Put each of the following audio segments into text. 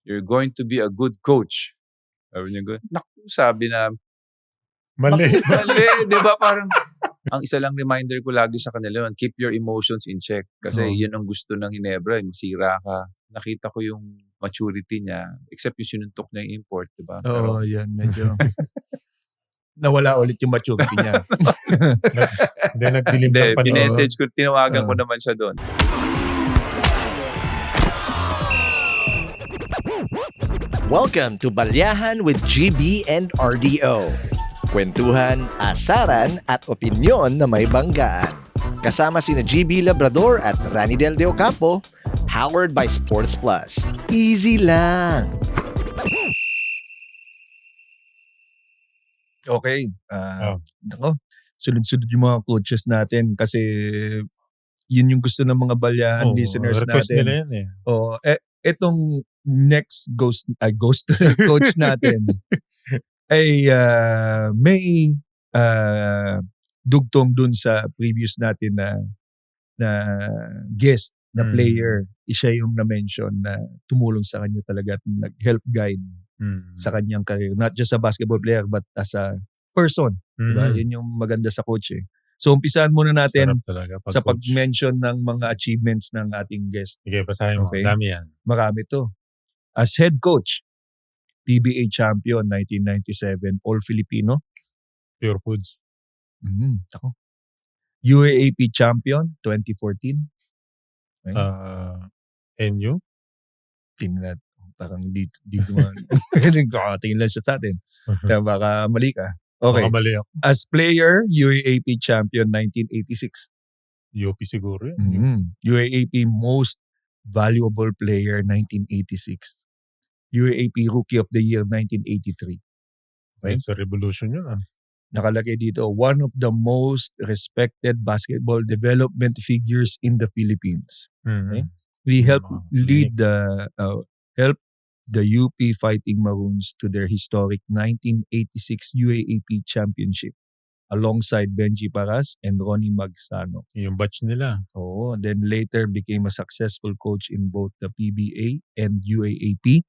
You're going to be a good coach. Sabi niya, naku, sabi na, Mali. mali, di ba? Parang, ang isa lang reminder ko lagi sa kanila yun, keep your emotions in check. Kasi yun ang gusto ng Ginebra, masira ka. Nakita ko yung maturity niya, except yung sinuntok niya yung import, di ba? Oo, yan, medyo. Nawala ulit yung maturity niya. Hindi, nagdilim lang pa. Binessage ko, tinawagan ko naman siya doon. Welcome to Balyahan with GB and RDO. Kwentuhan, asaran at opinyon na may banggaan. Kasama sina GB Labrador at Rani Del De Ocampo, powered by Sports Plus. Easy lang. Okay. Nako, sunod-sunod yung mga coaches natin kasi yun yung gusto ng mga balyahan listeners request natin. Nila yan eh. Etong next ghost coach natin ay may dugtong dun sa previous natin na guest na player. Siya yung na-mention na tumulong sa kanya talaga at nag-help guide sa kanyang career. Not just a basketball player but as a person. Diba? Yun yung maganda sa coach eh. So, umpisahan muna natin sa pag-mention ng mga achievements ng ating guest. Sige, basahin mo. Okay. Dami yan. Marami to. As head coach, PBA champion 1997, All-Filipino. Pure Foods. Ako. UAAP champion 2014. Okay. NU? Tingnan. Parang hindi naman. Tingin lang siya sa atin. Kaya baka mali ka. Okay. Baka mali ako. As player, UAAP champion 1986. UP siguro yun. UAAP most valuable player 1986. UAAP Rookie of the Year 1983. Okay? It's a revolution yun. Nakalagay dito, one of the most respected basketball development figures in the Philippines. Okay? We helped lead help the UP Fighting Maroons to their historic 1986 UAAP Championship alongside Benji Paras and Ronnie Magsano. Yung batch nila. Oh, then later became a successful coach in both the PBA and UAAP.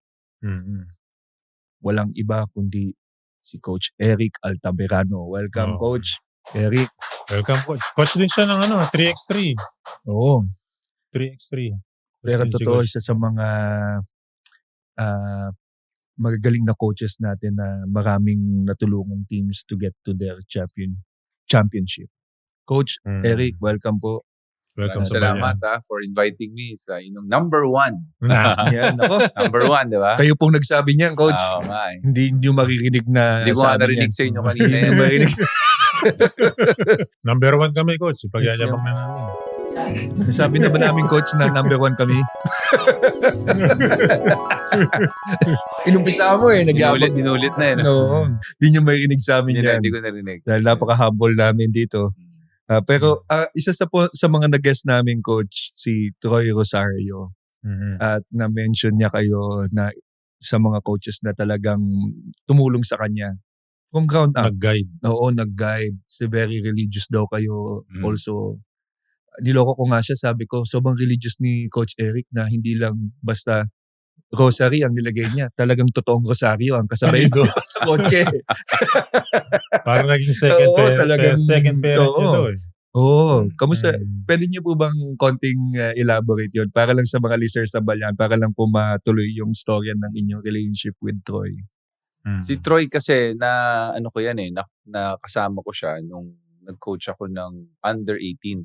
Walang iba kundi si Coach Eric Altamirano. Welcome, Coach Eric. Welcome, Coach. Coach din siya ng 3x3. Oo. 3x3. Pero totoo siya sa mga magagaling na coaches natin na maraming natulungang teams to get to their championship. Coach Eric, welcome po. Welcome Salamat for inviting me sa inyong number one. Yan, ako. Number one, di ba? Kayo pong nagsabi niyan, Coach. Hindi nyo maririnig na hindi ko nga narinig sa inyo kanina. Hindi nyo marinig. Number one kami, Coach. Pagyayabang na namin. Sabi na ba namin, Coach, na number one kami? Inumpisa mo eh. Dinulit na eh. Oo. Hindi nyo marinig sa amin yan. Hindi ko narinig. Dahil napaka-humble namin dito. Pero isa sa mga nag-guest namin, Coach, si Troy Rosario. At na-mention niya kayo na sa mga coaches na talagang tumulong sa kanya. From ground up. Nag-guide. Oo, nag-guide. So very religious daw kayo. Also, niloko ko nga siya. Sabi ko, sobrang religious ni Coach Eric na hindi lang basta rosary ang nilagay niya. Talagang totoong rosaryo ang kasabay doon sa kotse. Parang naging second parent niya daw eh. Oo. Kamusta? Pwede niyo po bang konting elaborate yun? Para lang sa mga listeners sa Balyahan, para lang po matuloy yung storya ng inyong relationship with Troy. Si Troy kasi na kasama ko siya nung nag-coach ako ng under 18.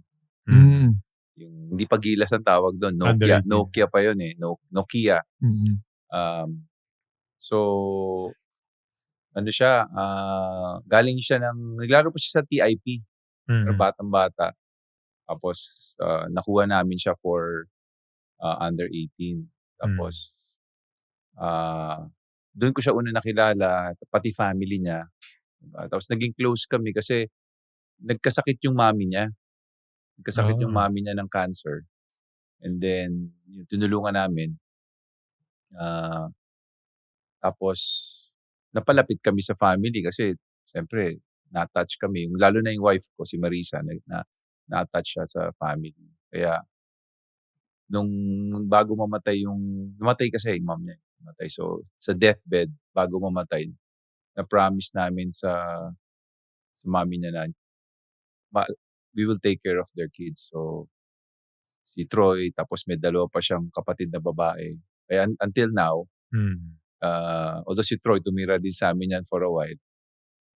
Yung hindi pa Gilas ang tawag doon. Nokia pa yun eh. Nokia. So, galing siya naglaro pa siya sa TIP. Batang-bata. Tapos, nakuha namin siya for under 18. Tapos, doon ko siya una nakilala, pati family niya. Tapos, naging close kami kasi nagkasakit yung mami niya. Nagkasakit yung mami niya ng cancer. And then, yung tinulungan namin. Tapos, napalapit kami sa family kasi, siyempre, na-touch kami. Lalo na yung wife ko, si Marisa, na-touch siya sa family. Kaya, nung bago namatay kasi yung mom niya. Matay. So, sa deathbed, bago mamatay, na-promise namin sa mami niya na we will take care of their kids. So, si Troy, tapos may 2 pa siyang kapatid na babae. Kaya until now, although si Troy tumira din sa amin yan for a while,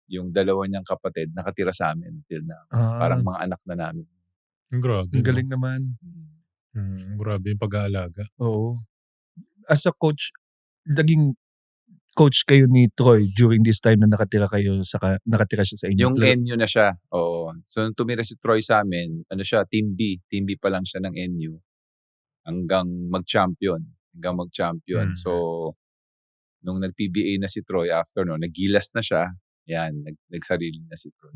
yung 2 niyang kapatid nakatira sa amin until now. Parang mga anak na namin. Grabe. Ang galing naman. Grabe yung pag-aalaga. Oo. As a coach, naging coach kayo ni Troy during this time na nakatira siya sa inyo? Yung NU na siya. Oo. So, nung tumira si Troy sa amin, siya, Team B. Team B pa lang siya ng NU. Hanggang mag-champion. So, nung nag-PBA na si Troy after no, naggilas na siya. Yan, nagsarili na si Troy.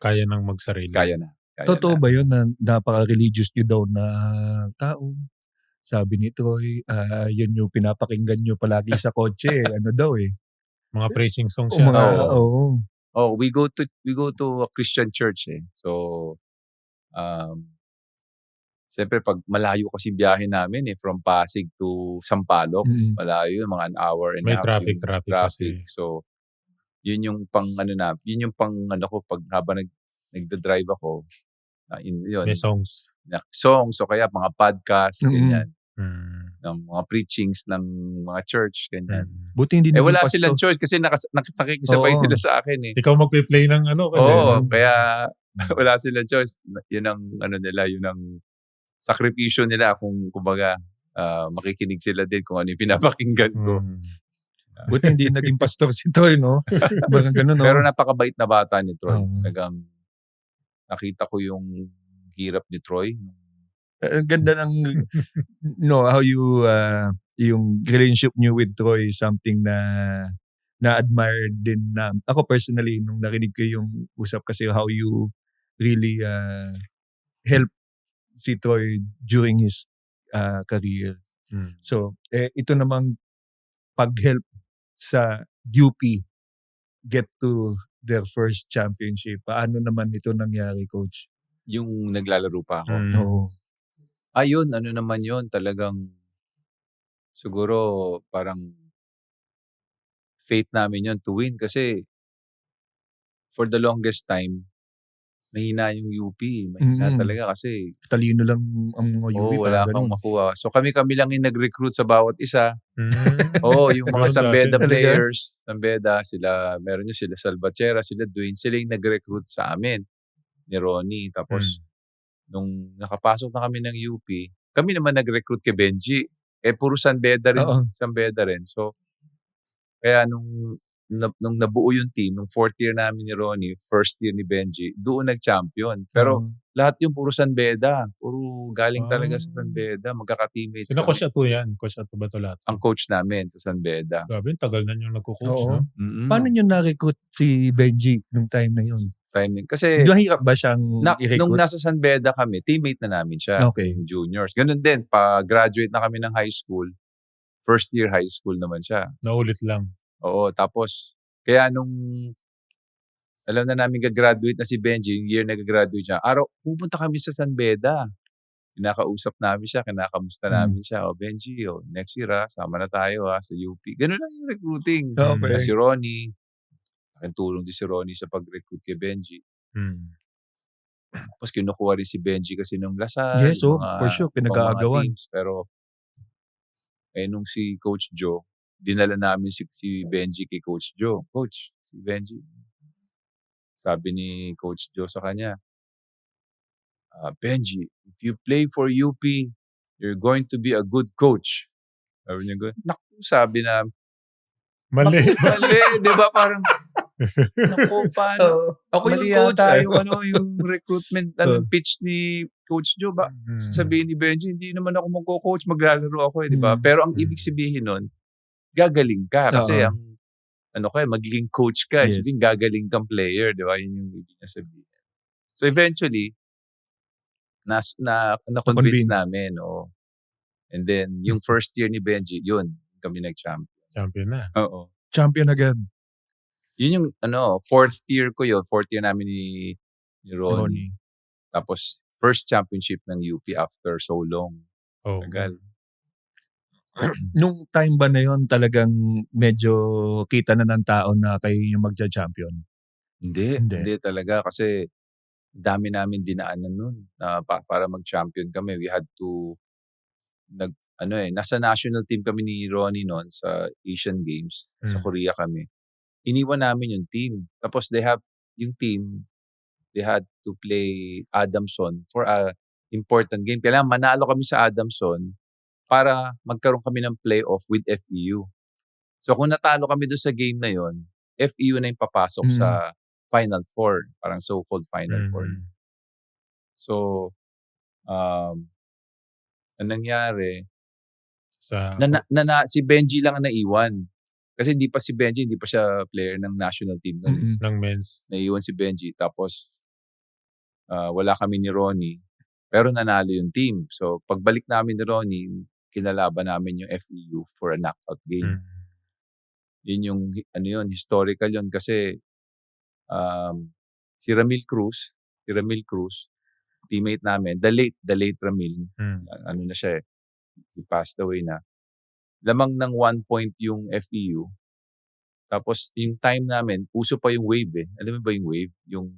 Kaya nang magsarili. Kaya na. Totoo ba yun na napaka-religious nyo daw na tao? Sabi ni Troy, yun yung pinapakinggan nyo palagi sa kotse. Ano daw eh. Mga praising songs siya. We go to a Christian church eh. So, siyempre pag malayo kasi biyahe namin eh, from Pasig to Sampaloc, malayo yun, mga an hour and may a half. May traffic kasi. So, yun yung pang ko pag habang nagda-drive ako, yun. May songs. Songs, o kaya mga podcast, ganyan. Ng mga preachings ng mga church, ganyan. Buti hindi wala silang choice kasi nakikisabay sila sa akin eh. Ikaw magpe-play ng kasi. Kaya wala silang choice. Yun ang nila, yun ang sakripisyo nila kung kumbaga makikinig sila din kung ano yung pinapakinggan ko. Buti hindi naging pastor si Troy, no? Parang ganun, no? Pero napakabait na bata ni Troy. Nakita ko yung hirap ni Troy. Ang ganda ng how you yung relationship niyo with Troy is something na admire din na ako personally nung narinig ko yung usap kasi how you really help si Troy during his career. So ito namang pag-help sa UP get to their first championship. Paano naman ito nangyari, Coach? Yung naglalaro pa ako. Oo. Ayun, naman yun, talagang siguro parang faith namin yun to win kasi for the longest time, mahina yung UP. Mahina talaga kasi talino lang ang mga UP. Wala kang makuha. So kami lang yung nag-recruit sa bawat isa. Yung mga Sambeda players, Sambeda, meron nyo sila Salvatierra, sila Dwayne, sila yung nag-recruit sa amin ni Ronnie. Tapos, nung nakapasok na kami ng UP, kami naman nag-recruit kay Benji. Puro Sambeda rin. So, kaya nung nabuo yung team, nung 4th year namin ni Ronnie, 1st year ni Benji, doon nag-champion. Pero lahat yung puro Sambeda. Puro galing talaga sa Sambeda. Magkaka-teammates. Sino Coach Ato yan? Coach Ato ba ito lahat? Ang coach namin sa Sambeda. Grabe, tagal na yung nagko-coach. No? Paano nyo na-recruit si Benji nung time na yun? Kasi mahirap ba siyang i-recruit? Nung nasa San Beda kami, teammate na namin siya. Okay. Juniors. Ganun din, pa-graduate na kami ng high school, 1st year high school naman siya. Naulit lang. Oo, tapos, kaya nung alam na namin gagraduate na si Benji, yung year na gagraduate siya, pupunta kami sa San Beda. Kinakausap namin siya, kinakamusta namin siya. Benji, next year sama na tayo sa UP. Ganun lang yung recruiting. Okay. Si Ronnie, akin tulong din si Ronnie sa pag-recruit kay Benji. Tapos kinukuha rin si Benji kasi nung Lasal. Yes, for sure, pinag-aagawan. Pero nung si Coach Joe, dinala namin si Benji kay Coach Joe. Coach, si Benji. Sabi ni Coach Joe sa kanya, Benji, if you play for UP, you're going to be a good coach. Sabi niya gano'n. Naku, sabi na, mali. Di ba parang, naku, paano? Ako yung mali coach. Yung recruitment pitch ni Coach Joe ba? Sabihin ni Benji, hindi naman ako magko-coach, maglalaro ako di ba? Pero ang ibig sabihin nun, gagaling ka. Kasi ang, magiging coach ka. Yes. Sabihin, gagaling kang player, di ba? Yun yung ibig niya sabihin. So eventually, na-convince namin. And then, yung first year ni Benji, yun, kami nag-champion. Champion na. Oo. Champion agad. Yun yung, 4th year ko yun. 4th year namin ni Ronnie. Tapos, first championship ng UP after so long. Oh. Tagal. Nung time ba na yon talagang medyo kita na ng tao na kayo yung magja-champion? Hindi Hindi. talaga kasi dami namin dinaanan nun na para mag-champion kami. We had to nasa national team kami ni Ronnie noon sa Asian Games. Sa Korea kami. Iniwan namin yung team. Tapos they had to play Adamson for a important game. Kailangan manalo kami sa Adamson para magkaroon kami ng playoff with FEU. So kung natalo kami doon sa game na yon, FEU na yung papasok sa Final Four. Parang so-called Final Four. So, ang nangyari, si Benji lang ang naiwan. Kasi hindi pa siya player ng national team nun. Ng men's. Naiwan si Benji. Tapos, wala kami ni Ronnie. Pero nanalo yung team. So, pagbalik namin ni Ronnie, kinalaban namin yung FEU for a knockout game. Yun yung, historical yun. Kasi, si Ramil Cruz, teammate namin, the late Ramil, na siya he passed away na. Lamang ng 1 point yung FEU. Tapos yung time namin, uso pa yung wave . Alam mo ba yung wave? Yung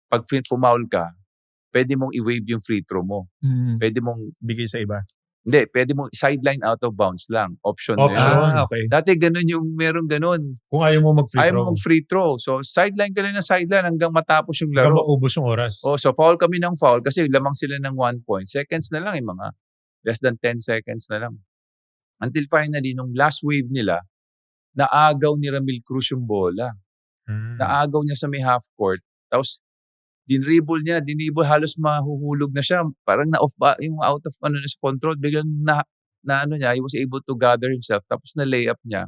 pag pumaul ka, pwede mong i-wave yung free throw mo. Pwede mong bigay sa iba. Hindi, pwede mong sideline out of bounds lang. Option. Na yun. Okay. Dati ganun meron ganun. Kung ayaw mo mag-free throw. Ayaw mo mag-free throw. So, sideline ka lang ng sideline hanggang matapos yung laro. Hanggang maubos yung oras. So foul kami ng foul kasi lamang sila ng 1 point. Seconds na lang mga less than 10 seconds na lang. Until finally, nung last wave nila, naagaw ni Ramil Cruz yung bola. Naagaw niya sa may half court. Tapos, dinribble, halos mahuhulog na siya. Parang na-off ba, yung out of sa control. Biglang niya, he was able to gather himself. Tapos na-layup niya.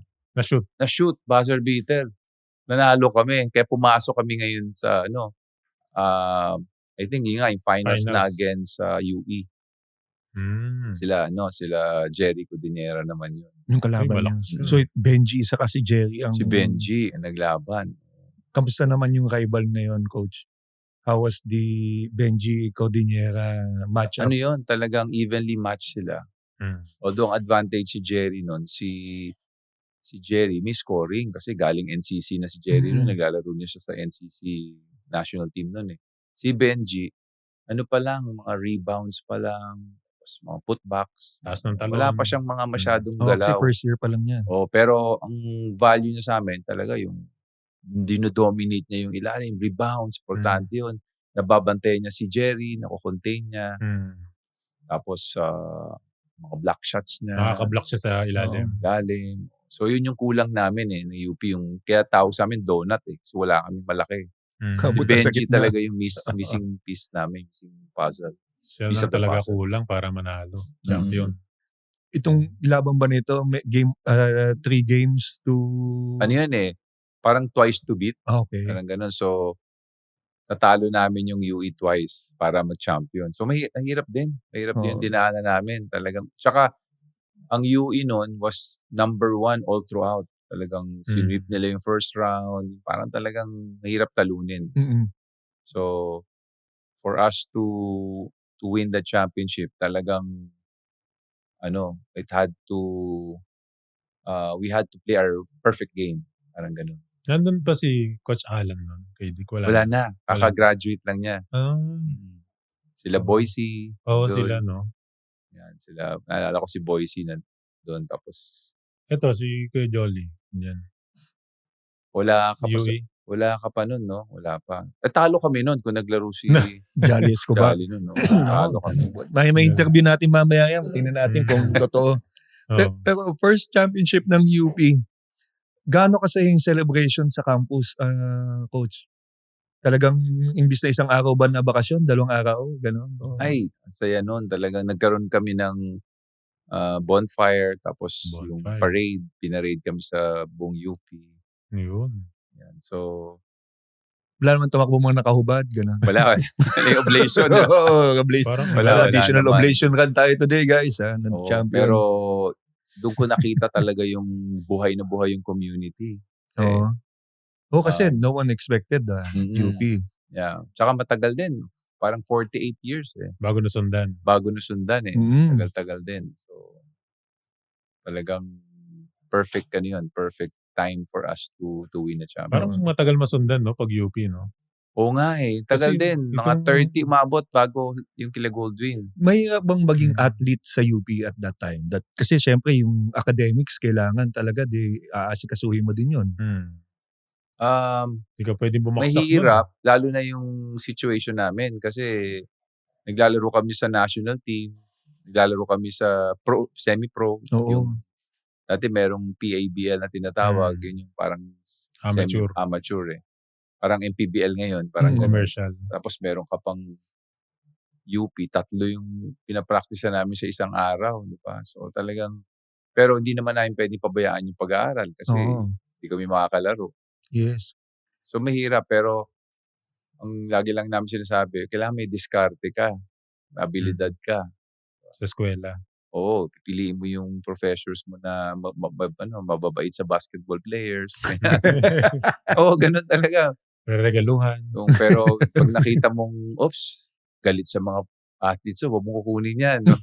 Na-shoot, buzzer beater. Nanalo kami. Kaya pumasok kami ngayon sa, I think yung finals na against UE. Sila Jerry Cudinera naman yun. Yung kalaban niya. So, Benji, isa kasi Jerry ang... Si Benji, ang naglaban. Kamusta naman yung rival na yun, Coach? How was the Benji Cudinera matchup? Talagang evenly matched sila. Although ang advantage si Jerry nun, si Jerry may scoring kasi galing NCC na si Jerry nun, naglalaro niya siya sa NCC national team nun . Si Benji, mga rebounds pa lang, mga putbacks. Wala pa siyang mga masyadong galaw. Kasi first year pa lang niya. Pero ang value niya sa amin talaga yung dinodominate niya yung ilalim, rebounds, importante yun. Nababantayan niya si Jerry, nakukontain niya. Tapos, mga block shots niya. Nakaka-block siya sa ilalim. Ilalim. So, yun yung kulang namin na UP. Kaya tawag sa amin donut So, wala kami malaki. Si Benji talaga yung missing piece namin, missing puzzle. Siya lang talaga kulang para manalo. Champion. Itong laban ba nito, game 3 games to... Parang twice to beat. Okay. Parang ganun. So, natalo namin yung UE twice para mag-champion. So, mahirap din. Mahirap din yung dinaanan namin. Talagang, tsaka, ang UE noon was number 1 all throughout. Talagang sinweep nila yung first round. Parang talagang mahirap talunin. So, for us to win the championship, talagang, it had to, we had to play our perfect game. Parang ganun. Nandun pa si Coach Alan nun. Wala na. Kaka-graduate lang niya. Sila Boise. Sila, no? Yan, sila. Naalala ko si Boise na doon. Tapos, ito, si Kuya Jolly. Yan. Wala ka pa nun, no? Wala pa. Talo kami nun kung naglaro si Jolly Escobar. Jolly nun, no? Talo kami. May interview natin mamaya yan. Tingnan natin kung totoo. Pero first championship ng UP, gaano kasi yung celebration sa campus, Coach? Talagang imbis na isang araw ba na bakasyon, 2 araw, gano'n? Ay, saya nun. Talagang nagkaroon kami ng bonfire, tapos yung parade, pinarade kami sa buong UP. Yun. Yan. So, wala naman tumakbo mga nakahubad, gano'n. Wala. Oblation. Oblation. Wala additional naman. Oblation run tayo today, guys. Champion. Pero, doon ko nakita talaga yung buhay na buhay yung community. Kasi no one expected UP. Yeah. Tsaka matagal din. Parang 48 years . Bago nasundan. Tagal-tagal din. So, talagang perfect perfect time for us to win a Parang championship. matagal masundan, no? Pag UP, no? Oo nga eh. Tagal Kasi din. Mga 30 umabot bago yung kila Goldwyn. Mahirap bang maging athlete sa UP at that time? Kasi syempre yung academics kailangan talaga aasikasuhin mo din yun. Hindi ka pwedeng bumaksak Mahirap, lalo na yung situation namin kasi naglalaro kami sa national team, naglalaro kami sa semi-pro. Oo. Dati merong PABL na tinatawag, yun yung parang amateur eh. Parang MPBL ngayon, parang commercial. Tapos meron ka pang UP, 3 yung pinapractice namin sa isang araw, di ba? So talagang, pero hindi naman namin pwedeng pabayaan yung pag-aaral kasi hindi kami makakalaro. Yes. So mahirap, pero ang lagi lang namin sinasabi, kailangan may diskarte ka, abilidad ka. Sa eskwela. Oo, pipiliin mo yung professors mo na mababait sa basketball players. Oo, ganun talaga. Regaluhan. Pero pag nakita mong, galit sa mga athletes, huwag mong kukunin yan. No?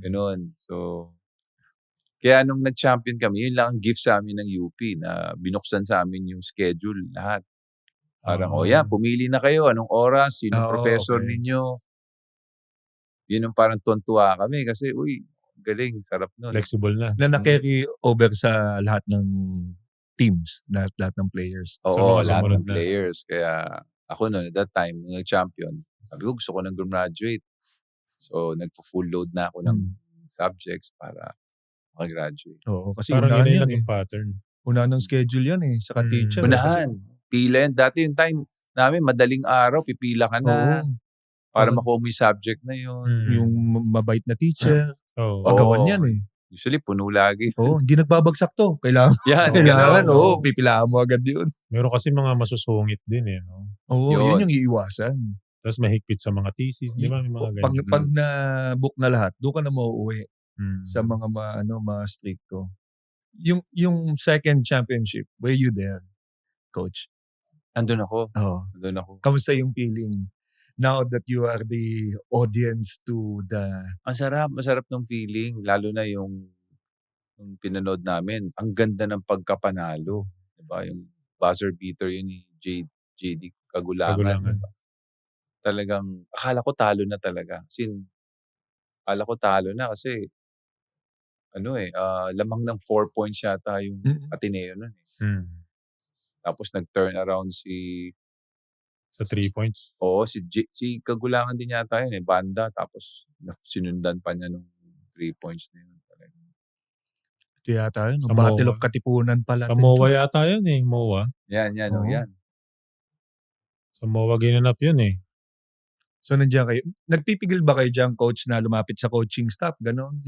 Ganun. So, kaya nung nag-champion kami, yun lang ang gift sa amin ng UP na binuksan sa amin yung schedule lahat. Parang, pumili na kayo. Anong oras? Yun ang professor ninyo. Yun ang parang tuwan-tuwa kami kasi, galing, sarap nun. Flexible na. Na na-carry over sa lahat ng teams, lahat ng players. Oo, lahat ng players. Kaya ako noon, at that time, nung nag-champion, sabi ko, gusto ko nang graduate. So, nagpo-full load na ako ng subjects para makagraduate. Oo, kasi parang unahan yun yan yung pattern. Unahan ng schedule yan eh, saka teacher. Unahan. Pila yan. Dati yung time namin, madaling araw, pipila ka na. Para makuha mo yung subject na yun. Yung mabait na teacher. Oo. yan eh. Usually, puno lagi. Oo, hindi nagbabagsak to. Kailangan, pipila mo agad yun. Meron kasi mga masusungit din eh. No? Oo, yun yung iiwasan. Tapos mahigpit sa mga thesis. Di ba? May mga ganyan. Pag na-book na lahat, doon ka na mauuwi sa mga stricto. Yung second championship, were you there, Coach? Andun ako. Oo. Andun ako. Kamusta yung feeling now that you are the audience to the... Masarap ng feeling. Lalo na yung pinanood namin. Ang ganda ng pagkapanalo. Diba? Yung buzzer beater yun ni JD Kagulangan. Talagang, akala ko talo na talaga. Akala ko talo na kasi lamang ng 4 points yata yung Ateneo nun eh. Tapos nag-turn around sa 3 points? Oo, si Kagulangan din yata yun eh, banda. Tapos sinundan pa niya nung 3 points na yun. Ito yata yun, Battle of Katipunan pala. Sa MOA yata yun eh, MOA. Yan. Sa MOA ginanap yun eh. So nandiyan kayo. Nagpipigil ba kayo dyan, Coach, na lumapit sa coaching staff? Ganon?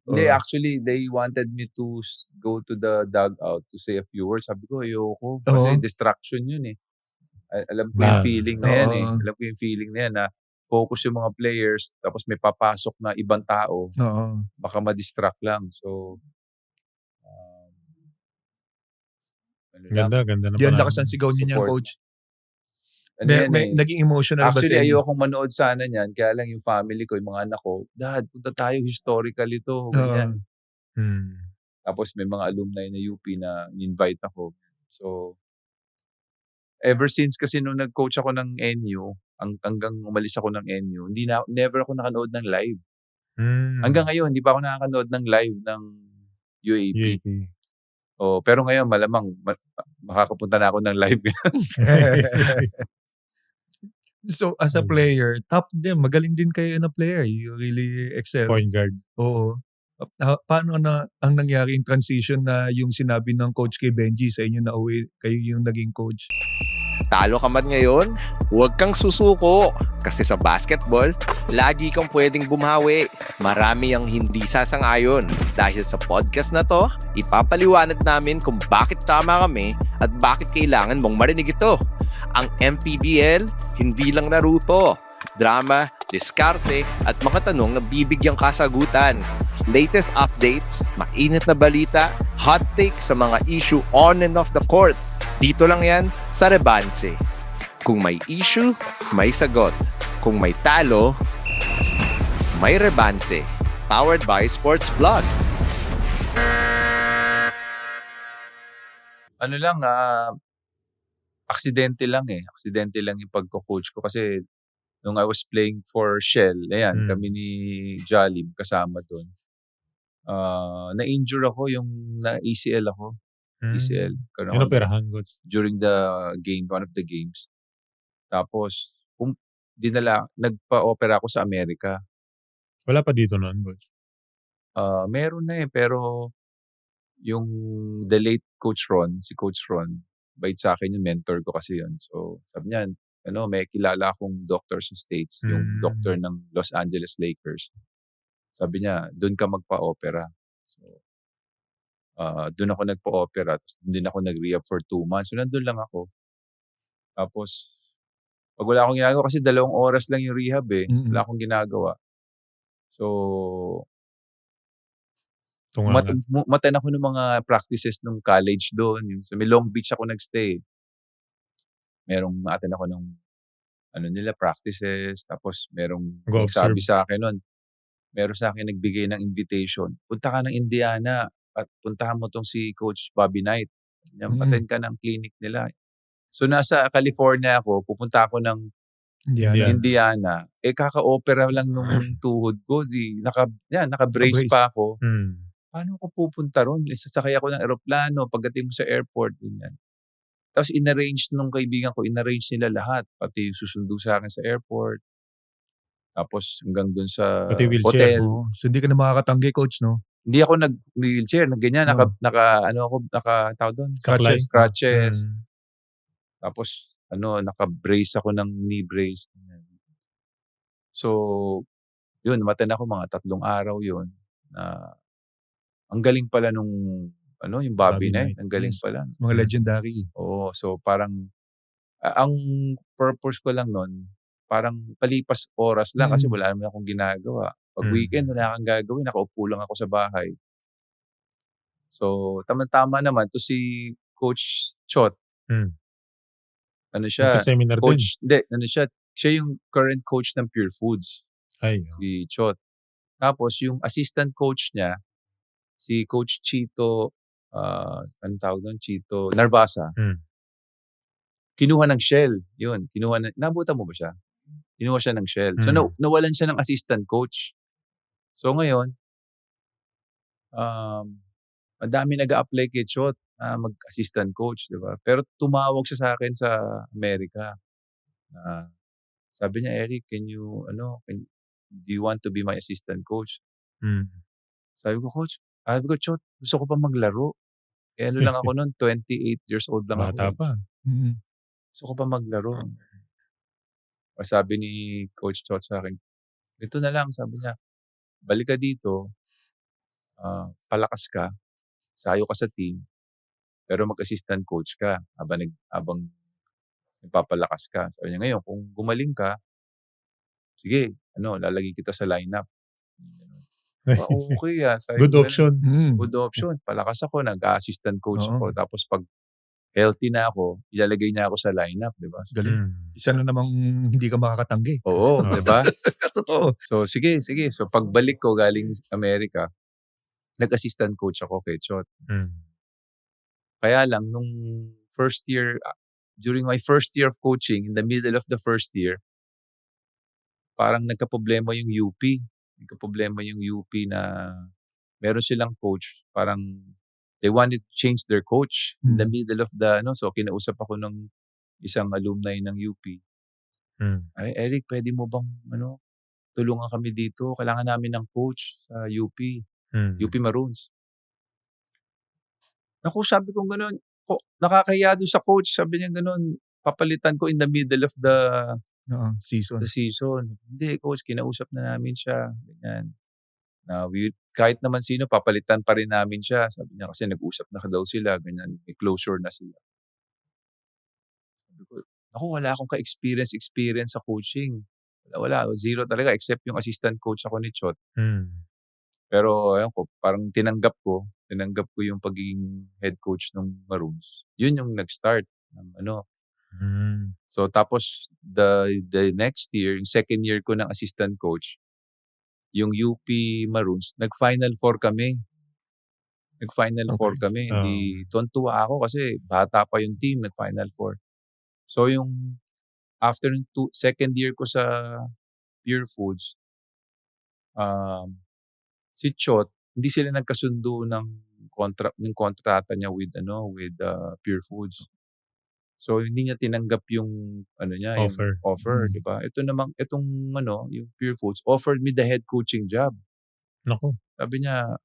Hindi, actually, they wanted me to go to the dugout to say a few words. Sabi ko, ayoko. Kasi distraction yun eh. Alam ko yung feeling na yan eh. Alam ko yung feeling na yan na focus yung mga players tapos may papasok na ibang tao. Baka ma-distract lang. So, ganda na Diyan lakas ang sigaw niya, Coach. May naging emotional ba actually, ayokong manood sana niyan. Kaya lang yung family ko, yung mga anak ko, Dad, punta tayo, historical ito. Ganyan. Tapos may mga alumni na UP na in-invite ako. So, ever since kasi nung nag-coach ako ng NU, hanggang umalis ako ng NU, never ako nakanood ng live. Hanggang ngayon, hindi pa ako nakakanood ng live ng UAP. Pero ngayon, malamang makakapunta na ako ng live. So, as a player, top din, magaling din kayo na player. You really excel. Point guard. Oo. Paano ang nangyari yung transition na yung sinabi ng coach kay Benji sa inyo na uwi, kayo yung naging coach? Talo ka man ngayon, huwag kang susuko. Kasi sa basketball, lagi kang pwedeng bumawi. Marami ang hindi sasang-ayon. Dahil sa podcast na to, ipapaliwanag namin kung bakit tama kami at bakit kailangan mong marinig ito. Ang MPBL, hindi lang naruto. Drama, diskarte, at mga tanong na bibigyang kasagutan. Latest updates, mainit na balita, hot take sa mga issue on and off the court. Dito lang yan sa Rebanse. Kung may issue, may sagot. Kung may talo, may Rebanse. Powered by Sports Plus. Ano lang, aksidente lang eh. Aksidente lang yung pagko-coach ko kasi nung I was playing for Shell, ayan, kami ni Jollib kasama doon. Na-injure ako, yung na-ACL ako. ACL. Ano operahan, coach? During the game, one of the games. Tapos, nagpa-opera ako sa Amerika. Wala pa dito noon, coach? Meron na eh, pero yung the late Coach Ron, si Coach Ron, bait sa akin yung mentor ko kasi yun. So, sabi niya, may kilala akong doctor sa States, yung doctor ng Los Angeles Lakers. Sabi niya, doon ka magpa-opera. So, doon ako nagpa-opera. Tapos doon din ako nag-rehab for 2 months. So, nandun lang ako. Tapos, pag wala akong ginagawa, kasi 2 oras lang yung rehab eh. Wala akong ginagawa. So, matan ako ng mga practices ng college doon. So, may Long Beach ako nagstay. Merong attend ako ng practices. Tapos merong nagsabi sa akin noon, meron sa akin nagbigay ng invitation. Punta ka ng Indiana at puntahan mo tong si Coach Bobby Knight. Attend ka ng clinic nila. So nasa California ako, pupunta ako ng Indiana. Kaka-opera lang nung tuhod ko. Naka-brace pa ako. Paano ako pupunta ron? Sasakay ako ng aeroplano pagdating mo sa airport. Ganyan. Tapos in-arrange nung kaibigan ko, nila lahat. Pati yung susundo sa akin sa airport. Tapos hanggang dun sa hotel. So hindi ka na makakatanggi, coach, no? Hindi ako nag-wheelchair. Ganyan, naka-tawag doon? Crutches. Tapos, naka-brace ako ng knee brace. So, yun, matan ako mga 3 araw yun. Ang galing pala nung yung Bobby Knight. Ang galing pala. Mga legendary. Oo. So parang ang purpose ko lang nun, parang palipas oras lang kasi wala naman akong ginagawa. Pag weekend, wala kang gagawin. Nakaupo lang ako sa bahay. So, tama-tama naman to si Coach Chot. Siya? Seminar coach, din? Hindi, siya yung current coach ng Pure Foods. Si Chot. Tapos, yung assistant coach niya, si Coach Chito, Chito Narvasa. Kinuha ng Shell. Yun, nabutan mo ba siya? Kinuha siya ng Shell. So, nawalan siya ng assistant coach. So, ngayon, ang dami nag-a-apply kay Chot mag-assistant coach, di ba? Pero tumawag siya sa akin sa Amerika. Sabi niya, Eric, do you want to be my assistant coach? Sabi ko, Coach, Chot, gusto ko pa maglaro. Lang ako noon, 28 years old lang ako. Bata pa. Gusto ko pa maglaro. Sabi ni Coach Chot sa akin, ito na lang, sabi niya, balik ka dito, palakas ka, sayo ka sa team, pero mag-assistant coach ka habang nagpapalakas ka. Sabi niya, ngayon, kung gumaling ka, sige, lalagay kita sa lineup. Okay Good option. Good option. Palakas ako, nag-assistant coach ako. Tapos pag healthy na ako, ilalagay niya ako sa lineup, di ba? Galing. Isa na namang hindi ka makakatanggi. Oo, di ba? Totoo. So, sige. So, pagbalik ko galing Amerika, nag-assistant coach ako kay Chot. Kaya lang, nung first year, during my first year of coaching, in the middle of the first year, parang nagka-problema yung UP. Na meron silang coach, parang they wanted to change their coach in the middle of so kinausap ako ng isang alumni ng UP. Ay, Eric, pwede mo bang tulungan kami dito? Kailangan namin ng coach sa UP. UP Maroons. Naku, sabi ko gano'n, nakakahiya doon sa coach. Sabi niya gano'n, papalitan ko in the middle of the season. Hindi, coach, kinausap na namin siya. Ganyan. Kahit naman sino, papalitan pa rin namin siya. Sabi niya kasi nag-usap na daw sila. Ganyan, may closure na sila. Sabi ko, wala akong ka-experience sa coaching. Wala, zero talaga except yung assistant coach ako ni Chot. Pero ayun ko, parang tinanggap ko yung pagiging head coach ng Maroons. Yun yung nag-start ng So tapos the next year, yung second year ko ng assistant coach, yung UP Maroons, nag-Final Four kami. Nag-Final Four kami. Hindi, tuwan-tuwa ako kasi bata pa yung team, nag-Final Four. So yung after second year ko sa Pure Foods, si Chot, hindi sila nagkasundo ng kontrata niya with Pure Foods. So hindi niya tinanggap yung Offer. yung offer, di ba? Itong yung Pure Foods offered me the head coaching job. Naku. Sabi niya,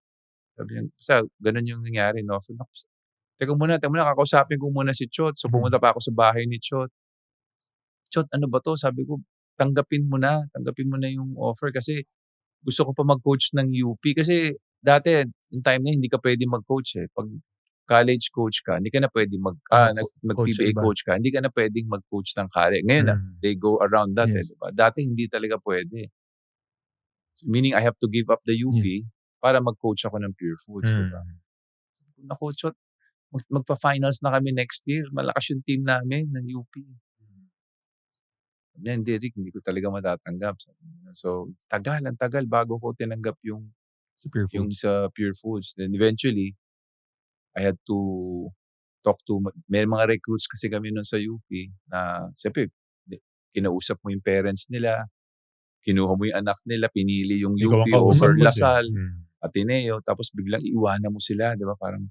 basta ganun yung nangyari, no? Teka muna, kakausapin ko muna si Chot. So pumunta pa ako sa bahay ni Chot. Chot, ano ba to? Sabi ko, tanggapin mo na yung offer kasi gusto ko pa mag-coach ng UP. Kasi dati, yung time na hindi ka pwede mag-coach eh. Pag college coach ka, hindi ka na pwede mag-PBA coach ka, hindi ka na pwedeng mag-coach ng college. Ngayon they go around that. Yes. Diba? Dati hindi talaga pwede. So, meaning I have to give up the UP para mag-coach ako ng Pure Foods. Diba? Naku, Chot, magpa-finals na kami next year. Malakas yung team namin ng UP. Hindi, Rick, hindi ko talaga matatanggap. So, tagal bago ko tinanggap yung sa Pure Foods. Then eventually, I had to talk to, may mga recruits kasi kami nun sa UP na, siyempre, kinausap mo yung parents nila, kinuha mo yung anak nila, pinili yung UP over Lasal, Ateneo, tapos biglang iwanan mo sila, di ba? Parang,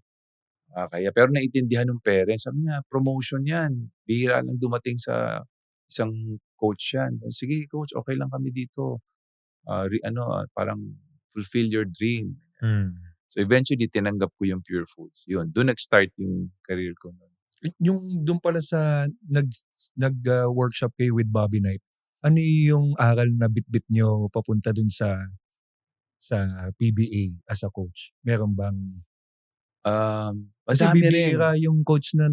kaya, pero naiintindihan ng parents, sabi niya, promotion yan, bihira lang dumating sa isang coach yan. Sige, coach, okay lang kami dito. Parang fulfill your dream. So eventually, tinanggap ko yung Pure Foods. Yun, doon nag-start yung career ko. Yung doon pala sa nag-workshop kayo with Bobby Knight, ano yung aral na bit-bit nyo papunta dun sa PBA as a coach? Meron bang... Kasi bibira yung coach na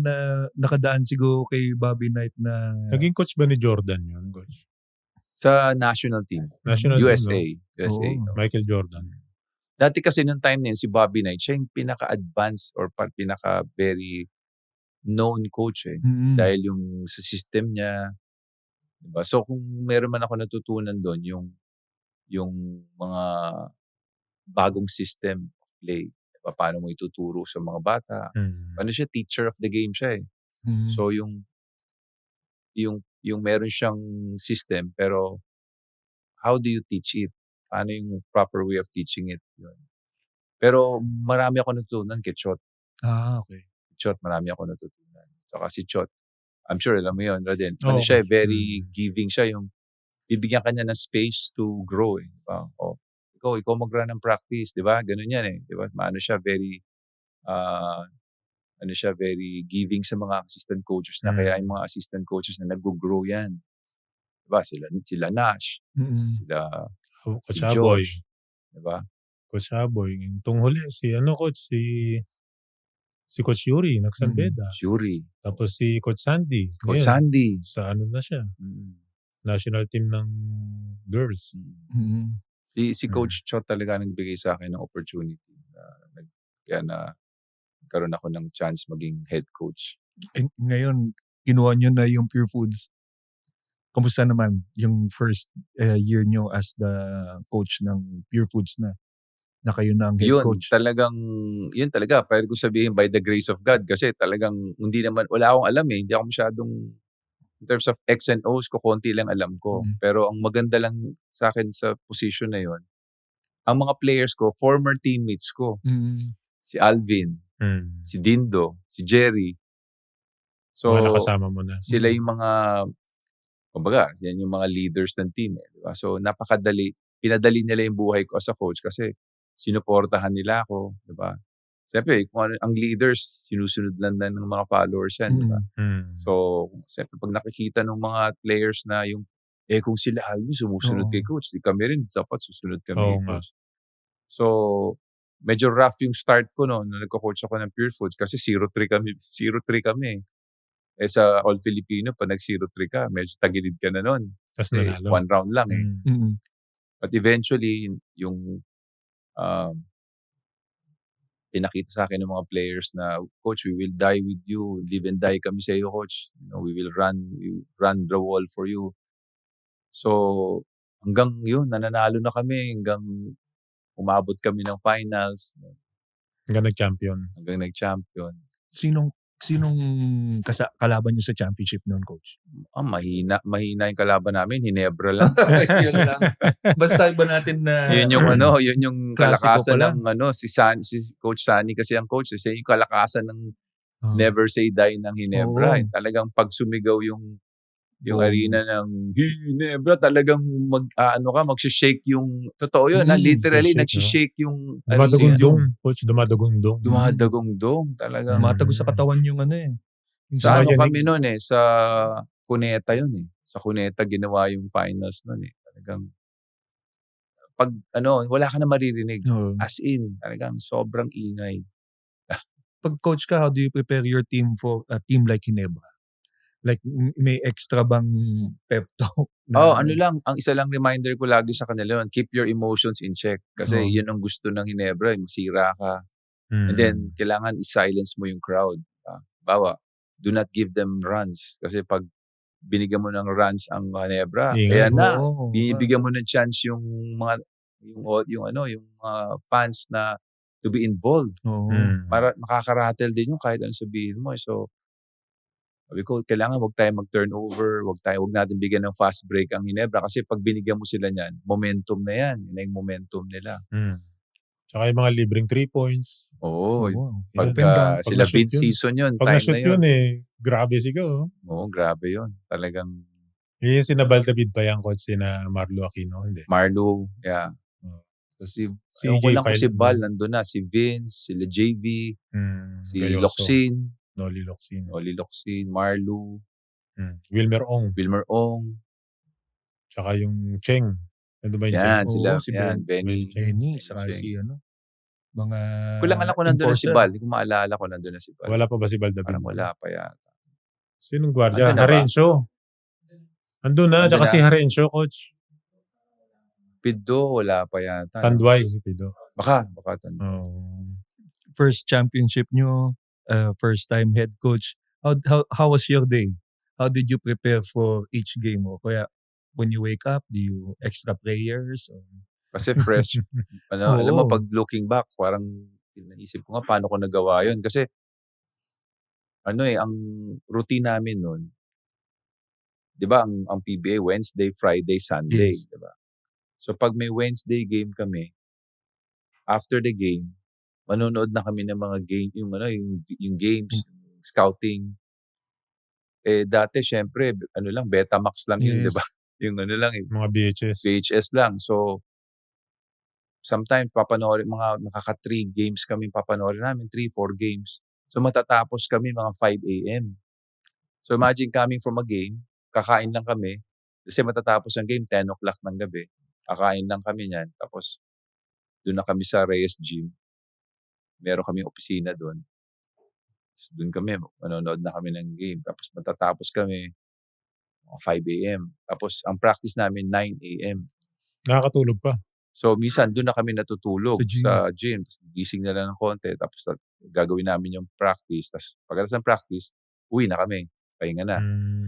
nakadaan siguro kay Bobby Knight na... Naging coach ba ni Jordan yun, coach? Sa national team. USA. USA. Oh. Michael Jordan. Dati kasi nung time na yun, si Bobby Knight, siya yung pinaka-advanced or pinaka-very known coach eh. Dahil yung sa system niya. Diba? So kung meron man ako natutunan doon, yung mga bagong system of play. Diba? Paano mo ituturo sa mga bata. Ano siya, teacher of the game siya eh. So yung meron siyang system, pero how do you teach it? Paano yung proper way of teaching it? Yun. Pero marami ako natutunan kay Chot. Okay. Chot, marami ako natutunan. Saka si Chot, I'm sure alam mo yun, Raden. Siya, very giving siya. Yung bibigyan ka niya ng space to grow. Eh. Diba? Ikaw mag-run ng practice. Diba? Ganun yan eh. Diba? Siya, very very giving sa mga assistant coaches na kaya yung mga assistant coaches na nag-grow yan. Diba? Sila Nash. Sila Coach si Aboy. George. Diba? Coach Aboy. Itong huli, si Coach Yuri, San Beda. Yuri. Tapos si Coach Sandy. Coach Sandy. Sa ano na siya. National team ng girls. Si Coach Chot talaga nagbigay sa akin ng opportunity. Kaya nagkaroon ako ng chance maging head coach. Ngayon, kinuha nyo na yung Pure Foods. Kamusta naman yung first year nyo as the coach ng Pure Foods na kayo na ang head coach? Yun talaga, pwede ko sabihin by the grace of God kasi talagang wala akong alam eh. Hindi ako masyadong, in terms of X and O's ko, konti lang alam ko. Pero ang maganda lang sa akin sa position na yun, ang mga players ko, former teammates ko. Si Alvin, si Dindo, si Jerry. So, mga nakasama mo na. Sila yung mga, kumbaga, yan yung mga leaders ng team. Eh, diba? So, pinadali nila yung buhay ko as a coach kasi sinuportahan nila ako. Diba? Siyempre, kung ang leaders, sinusunod lang ng mga followers yan. Diba? So, siyempre, pag nakikita ng mga players na yung, kung sila Alvin sumusunod kay coach, di kami rin, dapat susunod kami kay coach. So, medyo rough yung start ko nung nagko-coach ako ng Pure Foods kasi 0-3 kami. Sa All Filipino, pag nag-0-3 ka, medyo tagilid ka na nun. Tapos nanalo. One round lang eh. But eventually, yung pinakita sa akin ng mga players na, Coach, we will die with you. Live and die kami sa iyo, Coach. We will run the wall for you. So, hanggang yun, nananalo na kami, hanggang umabot kami ng finals, Hanggang nag-champion. Sinong kalaban niyo sa championship noon, coach? Mahina yung kalaban namin, Hinebra lang. Yun lang. Basta ba natin na yun yung Klasiko kalakasan pala. ng si Coach Sunny kasi ang coach, siya yung kalakasan ng never say die ng Hinebra. Oo. Talagang pag sumigaw yung Oo. arena ng Hinebra, talagang magsishake yung, totoo yun, literally, shake, nagsishake yung, Dumadagundong, coach, dumadagundong. dumadagong-dong, talagang. Tumatagos sa katawan yung yung Sa Mayanig. kami noon sa Cuneta yun Sa Cuneta ginawa yung finals noon Talagang, pag wala ka na maririnig. Oo. As in, talagang sobrang ingay. Pag coach ka, how do you prepare your team for a team like Ginebra? Like, may extra bang pep talk? Lang, ang isa lang reminder ko lagi sa kanila yun, keep your emotions in check. Kasi yun ang gusto ng Ginebra, masira ka. And then, kailangan i-silence mo yung crowd. Bawa, do not give them runs. Kasi pag binigyan mo ng runs ang Ginebra, Ingay. ayan na, Oo. binibigyan mo ng chance yung mga fans na to be involved. Oo. Para makaka-rattle din yung kahit ano sabihin mo. So, sabi ko, kailangan wag tayo mag-turnover, wag natin bigyan ng fast break ang Ginebra kasi pag binigyan mo sila niyan, momentum na yan. Yun na yung momentum nila. Tsaka yung mga libreng 3 points. Oo. Open Pagka dunk. sila na-shoot Vince yun. season yun, Pag time na-shoot na yun. grabe sigaw. Oo, grabe yun. Talagang Yung sina David ba yung coach, sina Marlo Aquino? Hindi. Marlo, yeah. Si CJ ko lang kung si File- Bal, nandun na. Si Vince, sila JV, si Gayoso, Locsin, Noli Locsin. Oli Locsin, Marlo, Wilmer Ong. Wilmer Ong. Tsaka yung Cheng. Ano ba yung Yan, Cheng? sila. Oo, si yan, Benny. Benny, saka Cheng. si mga Kulang alam ko nandun na si enforcer. Bal. Hindi ko maalala ko nandun na si Bal. Wala pa ba si David? Parang wala pa yata. Sinong gwardiya? Andun na ba? Harencio. Andun na, Andun tsaka na. si Harencio, coach. Pido, wala pa yata. Tandway, si Pido. Baka Tandway. First championship nyo, first time head coach. How was your day? How did you prepare for each game mo? Kaya when you wake up, do you extra prayers? Or... Kasi fresh. Alam mo, Oo. pag looking back, parang naisip ko nga paano ko nagawa yun. Kasi, ang routine namin nun, di ba, ang PBA, Wednesday, Friday, Sunday. Yes. Di ba? So, pag may Wednesday game kami, after the game, manonood na kami ng mga game, yung games, scouting. Dati, syempre, Betamax lang yun, Yes. di ba? Yung Mga VHS lang. So, sometimes mga nakaka-3 games kami papanoorin namin, 3-4 games. So matatapos kami mga 5 a.m. So imagine coming from a game, kakain lang kami, kasi matatapos ang game 10 o'clock ng gabi. Kakain lang kami niyan, tapos doon na kami sa Reyes Gym. Meron kaming opisina doon. Doon kami, manonood na kami ng game. Tapos matatapos kami mga 5 a.m. Tapos ang practice namin 9 a.m. Nakakatulog pa. So, minsan doon na kami natutulog Sa sa gym. Tapos, gising na lang ng konti. Tapos, gagawin namin yung practice. Tapos, pagkatapos ng practice, uwi na kami. Pahinga na.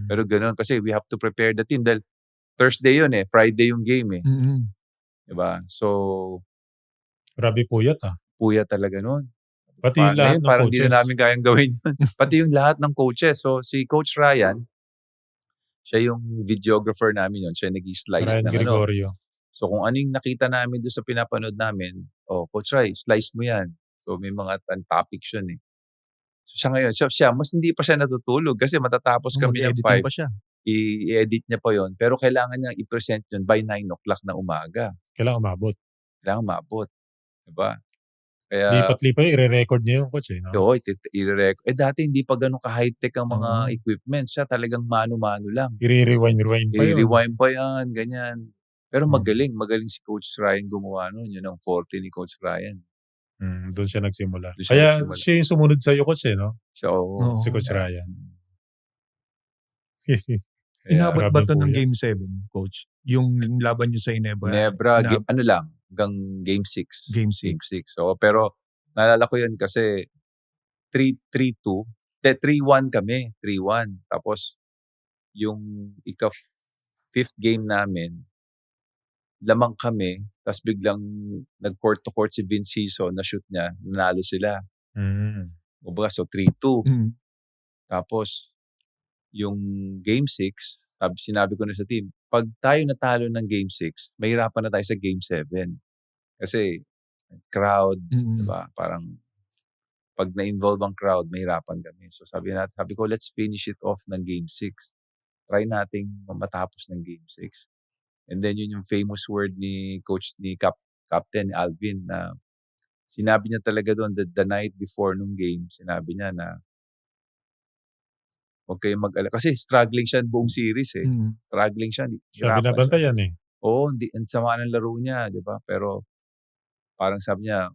Pero ganoon kasi we have to prepare the team. Dahil Thursday yun Friday yung game Diba? So, Grabe puyat puya talaga nun. Pati Paano lahat yun? ng Parang coaches. di na namin kayang gawin yun. Pati yung lahat ng coaches. So, si Coach Ryan, siya yung videographer namin yun. Siya nag-i-slice Ryan ng Gregorio. So kung anong nakita namin doon sa pinapanood namin, Coach Ray, slice mo yan. So may mga topics yun So siya ngayon, mas hindi pa siya natutulog kasi matatapos kami ng 5. pa siya. I-edit niya pa yon. Pero kailangan niya i-present yun by 9 o'clock na umaga. Kailangan umabot. Kailangan maabot. Diba? Kaya, Lipat-lipat, i-record niya yung coach no? Oo, i-record. Dati hindi pa ganun ka-high-tech ang mga equipment. Siya talagang mano-mano lang. I-rewind pa yun. I-rewind pa yan, ganyan. Pero magaling si Coach Ryan gumawa nun. Yun ang forte ni Coach Ryan. Doon siya nagsimula. Doon siya Kaya nagsimula. siya yung sumunod sa iyo, coach no? So, Si Coach Ryan. Inabot ba ito Grabe ng po Game 7, Coach? Yung laban nyo sa Ginebra? Ginebra, hanggang Game 6. Game 6. So, pero naalala ko yun kasi 3-2. 3-1 kami. 3-1. Tapos, yung ika-5th game namin, lamang kami, tapos biglang nag-court to court si Vince Hiso, na-shoot niya, nanalo sila. Kumbaga, so 3-2. Tapos, yung Game 6, sinabi ko na sa team, pag tayo natalo ng Game 6, mahirapan na tayo sa Game 7. Kasi, crowd, diba? Parang, pag na-involve ang crowd, mahirapan kami. So, sabi ko, let's finish it off ng Game 6. Try nating matapos ng Game 6. And then, yun yung famous word ni Coach, ni Captain Alvin, na sinabi niya talaga doon, the night before nung game, sinabi niya na, huwag kayong mag-alala. Kasi struggling siya buong series eh. Struggling siya. Siya binabantayan eh. Oo, ang sama ng laro niya, di ba? Pero parang sabi niya,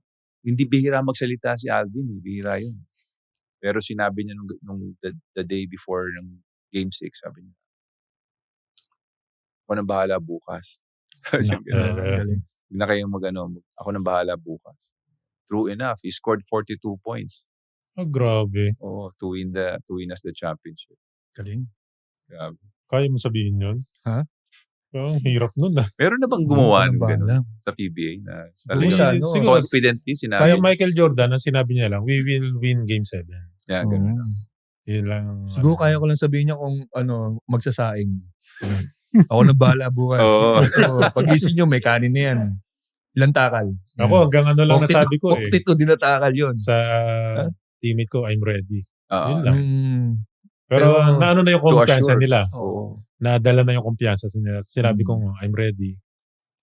hindi bihira magsalita si Alvin. Bihira yun. Pero sinabi niya nung the day before ng Game 6, sabi niya, ako nang bahala bukas. Huwag na kayong ako nang bahala bukas. True enough, he scored 42 points. Oh, grabe. Oo, to win us the championship. Galing. Grabe. Kaya mo sabihin yun? Ha? Oh, hirap nun ah. Meron na bang gumawa ng gano'n sa PBA na siguro, confidently sinabi? Kaya Michael Jordan, ang sinabi niya lang, we will win Game 7. Yeah, gano'n. Yun lang. Siguro kaya ko lang sabihin niya kung magsasaing. Ako na bahala bukas. Pag-isip nyo, may kanin na yan. Ilang takal? Ako, hanggang lang nasabi ko eh. 42 din na takal yun. Sa teammate ko, I'm ready. Yun lang. Pero naano na yung kumpiyansa nila. Nadala na yung kumpiyansa nila. Sinabi ko, I'm ready.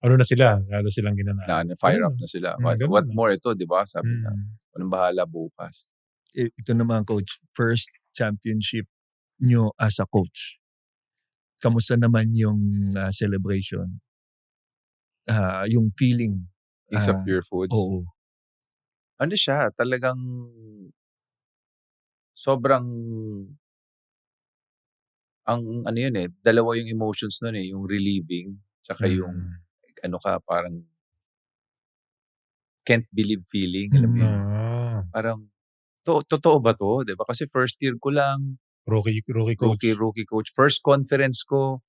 Ano na sila? Lalo silang ginanaan. Fire up na sila. What more ito, di ba? Sabi na, anong bahala bukas? Ito naman, Coach. First championship nyo as a coach. Kamusta naman yung celebration? Yung feeling. Ace of Pure Foods. Oo. Ano siya? Talagang sobrang ano yun eh, dalawa yung emotions nun eh, yung relieving, tsaka yung parang can't believe feeling. Alam mo yun? Parang, totoo ba to? Diba? Kasi first year ko lang. Rookie coach. First conference ko.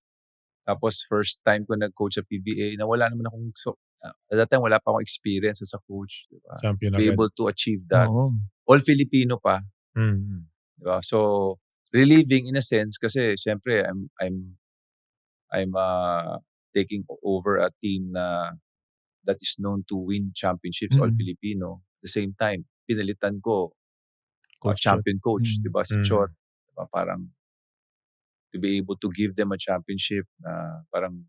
Tapos first time ko nag-coach sa PBA na wala naman akong, at that time wala pa akong experience as a coach. Diba? Champion Be agad. able to achieve that. All Filipino pa. Diba? So, relieving in a sense kasi syempre I'm taking over a team that is known to win championships, all Filipino. At the same time, pinalitan ko champion coach, diba? Si Chot. Diba? Parang to be able to give them a championship na parang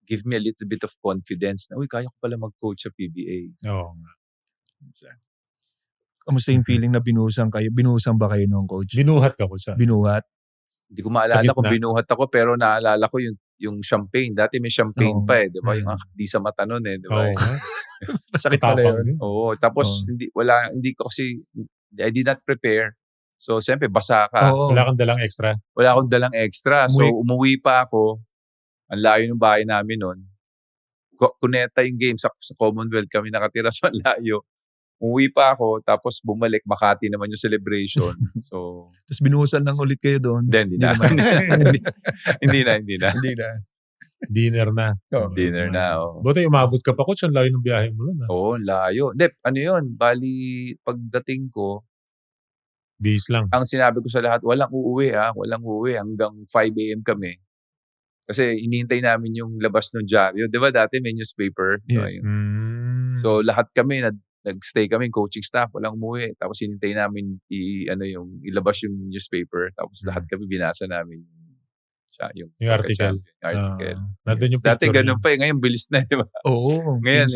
give me a little bit of confidence na, uy, kaya ko pala mag-coach sa PBA. Oo. Kamusta yung feeling na binuhusan kayo? Binuhusan ba kayo noong coach? Binuhat ka ko siya. Binuhat? Hindi ko maalala kung binuhat ako, pero naalala ko yung champagne. Dati may champagne pa eh, di ba? Yung di sa mata nun eh, di ba? Masakit pala yun. Oo. Tapos, hindi ko kasi, I did not prepare. So, siyempre, basa ka. Wala kang dalang extra? Wala akong dalang extra. So, umuwi pa ako. Ang layo ng bahay namin nun. Kuneta yung game sa Commonwealth kami nakatira sa layo. Umuwi pa ako, tapos bumalik, Makati naman yung celebration. So, tapos binuhusan lang ulit kayo doon? Hindi na. Dinner na. Dinner na, oh. Buti umabot ka pa, coach. Ang layo ng biyahe mo nun. Oo, layo. Hindi, ano yun, bali, pagdating ko, bis lang. Ang sinabi ko sa lahat, walang uuwi hanggang 5 a.m. kami. Kasi inihintay namin yung labas ng dyaryo. Di ba dati may newspaper? Yes. So lahat kami, nag-stay kami, coaching staff, walang umuwi. Tapos hinintay namin ilabas yung newspaper. Tapos lahat kami binasa namin yung article. Nandun yung dati ganun pa eh. Ngayon bilis na, di ba? Oo. Ngayon,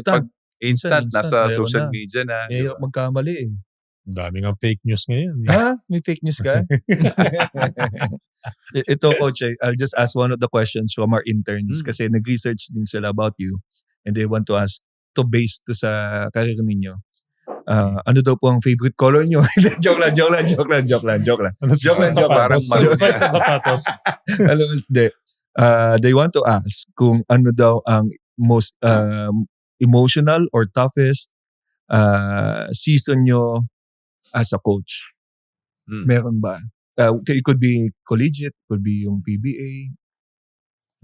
instant nasa social media na. Diba? Magkamali eh. Ang dami nga fake news ngayon. May fake news ka? Ito, Coach, I'll just ask one of the questions from our interns kasi nag-research din sila about you and they want to ask based to sa career ninyo. Ano daw po ang favorite color nyo? Joke lang. Parang sa sapatos. Alam mo, they want to ask kung ano daw ang most emotional or toughest season nyo as a coach. Meron ba? It could be collegiate, could be yung PBA.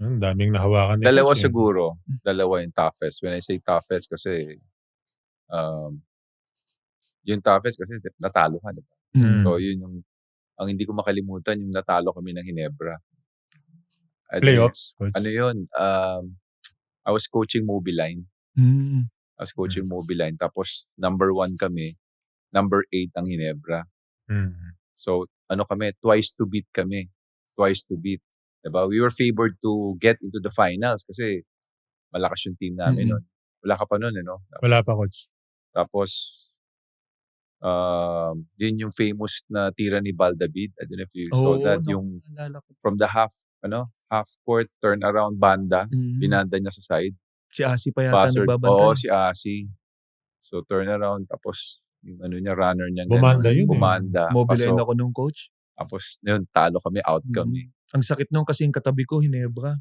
Ang daming nahawakan ni Dalawa coach, eh. siguro. Dalawa yung toughest. When I say toughest kasi, yung toughest kasi natalo ka, diba? So, yun yung, ang hindi ko makalimutan, yung natalo kami ng Ginebra. Playoffs, coach. Ano yun? I was coaching Mobiline. I was coaching Mobiline. Tapos, number 1 kami. Number 8 ang Ginebra. So, ano kami, twice to beat kami. Twice to beat. Diba? We were favored to get into the finals kasi malakas yung team namin nun. Wala ka pa nun, no? Wala pa, coach. Tapos, yun yung famous na tira ni Baldavid. I don't know if you saw that. Yung from the half court, turn around banda, binanda niya sa side. Si Asi pa yata nagbabantay. Oo, si Asi. So, turn around, tapos yung ano niya, runner niya. Bumanda yun. Bumanda. Mobiline ako nung coach. Tapos, yun, talo kami, out kami. Ang sakit nung kasi yung katabi ko, Ginebra.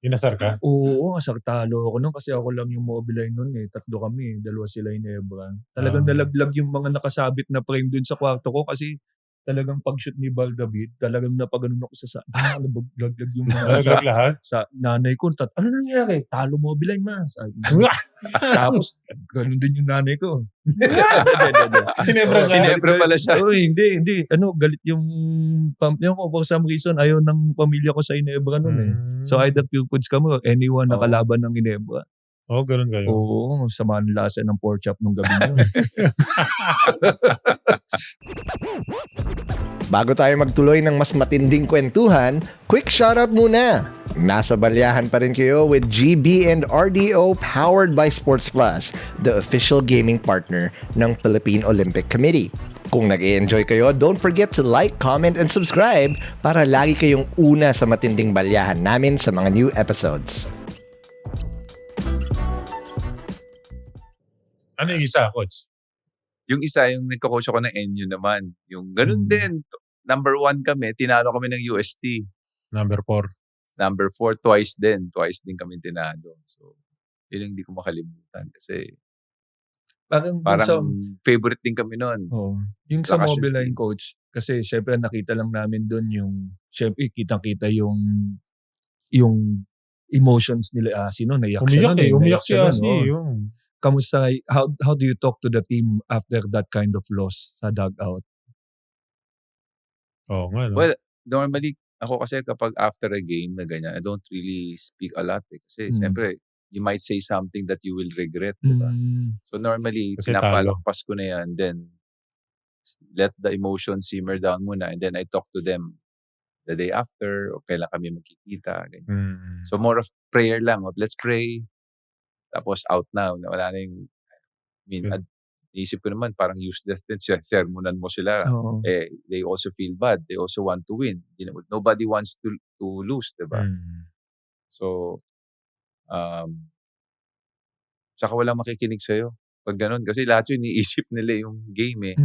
Inasar ka? Oo, talo ako nun kasi ako lang yung Mobiline nun eh. 3 kami, 2 sila Ginebra. Talagang nalaglag yung mga nakasabit na frame dun sa kwarto ko kasi talagang pag-shoot ni Baldavid, talagang napaganon ako sa nalaglag yung mga Nalaglag lahat? sa nanay ko. Ano nangyari? Talo Mobiline, mas. Tapos, ganun din yung nanay ko. Ginebra siya? Ginebra pala siya. Hindi. Galit yung ko for some reason, ayaw ng pamilya ko sa Ginebra nun eh. So either Pure kami or anyone nakalaban ng Ginebra. Ganun kayo. Oo, sama ng lasa ng pork chop nung gabi yun. Bago tayo magtuloy ng mas matinding kwentuhan, quick shoutout muna! Nasa Balyahan pa rin kayo with GB and RDO powered by Sports Plus, the official gaming partner ng Philippine Olympic Committee. Kung nag-i-enjoy kayo, don't forget to like, comment, and subscribe para lagi kayong una sa matinding balyahan namin sa mga new episodes. Ano yung isa, coach? Yung isa, yung nagko-coach ako ng NU naman. Yung ganun din. Number 1 kami, tinalo kami ng UST. Number 4. Number 4, twice din. Twice din kami tinalo. So, yun yung hindi ko makalimutan kasi parang favorite din kami noon. Yung sa Mobiline coach, kasi syempre nakita lang namin doon yung, syempre kitang-kita yung emotions nila Asi noon. Umiyak si Asi. Kamusta, how do you talk to the team after that kind of loss sa dugout? Well, normally, ako kasi kapag after a game na ganyan, I don't really speak a lot eh. Kasi siyempre, you might say something that you will regret, diba? So normally, pinapalakpas ko na yan, then let the emotions simmer down muna, and then I talk to them the day after, o kailan kami magkikita, ganyan. So more of prayer lang, let's pray, tapos out now, wala na yung, naisip ko naman, parang useless din, sermonan mo sila. They also feel bad, they also want to win. Nobody wants to lose, diba? So, saka walang makikinig sa'yo pag ganun. Kasi lahat yun, iniisip nila yung game eh.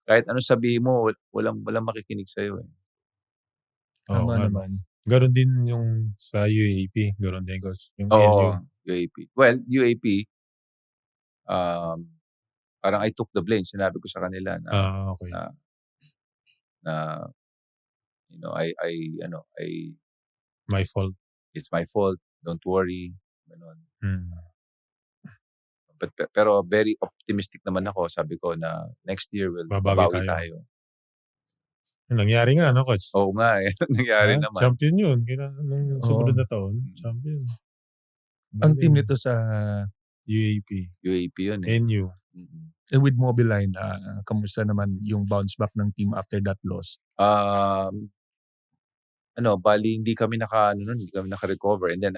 Kahit ano sabihin mo, walang makikinig sa'yo eh. Tama naman. Ganon din yung sa UAP. Ganon din, coach. Yung UAP. Well, UAP, parang I took the blame. Sinabi ko sa kanila na, okay. My fault. It's my fault. Don't worry. Ganon. Pero very optimistic naman ako. Sabi ko na next year babawi tayo. Nangyari nga, no, coach? Oo nga eh. Nangyari naman. Champion yun. Nung sumunod na taon. Champion. Ang team nito sa UAP. UAP yun eh. NU. With Mobiline, kamusta naman yung bounce back ng team after that loss? Bali hindi kami naka-recover, and then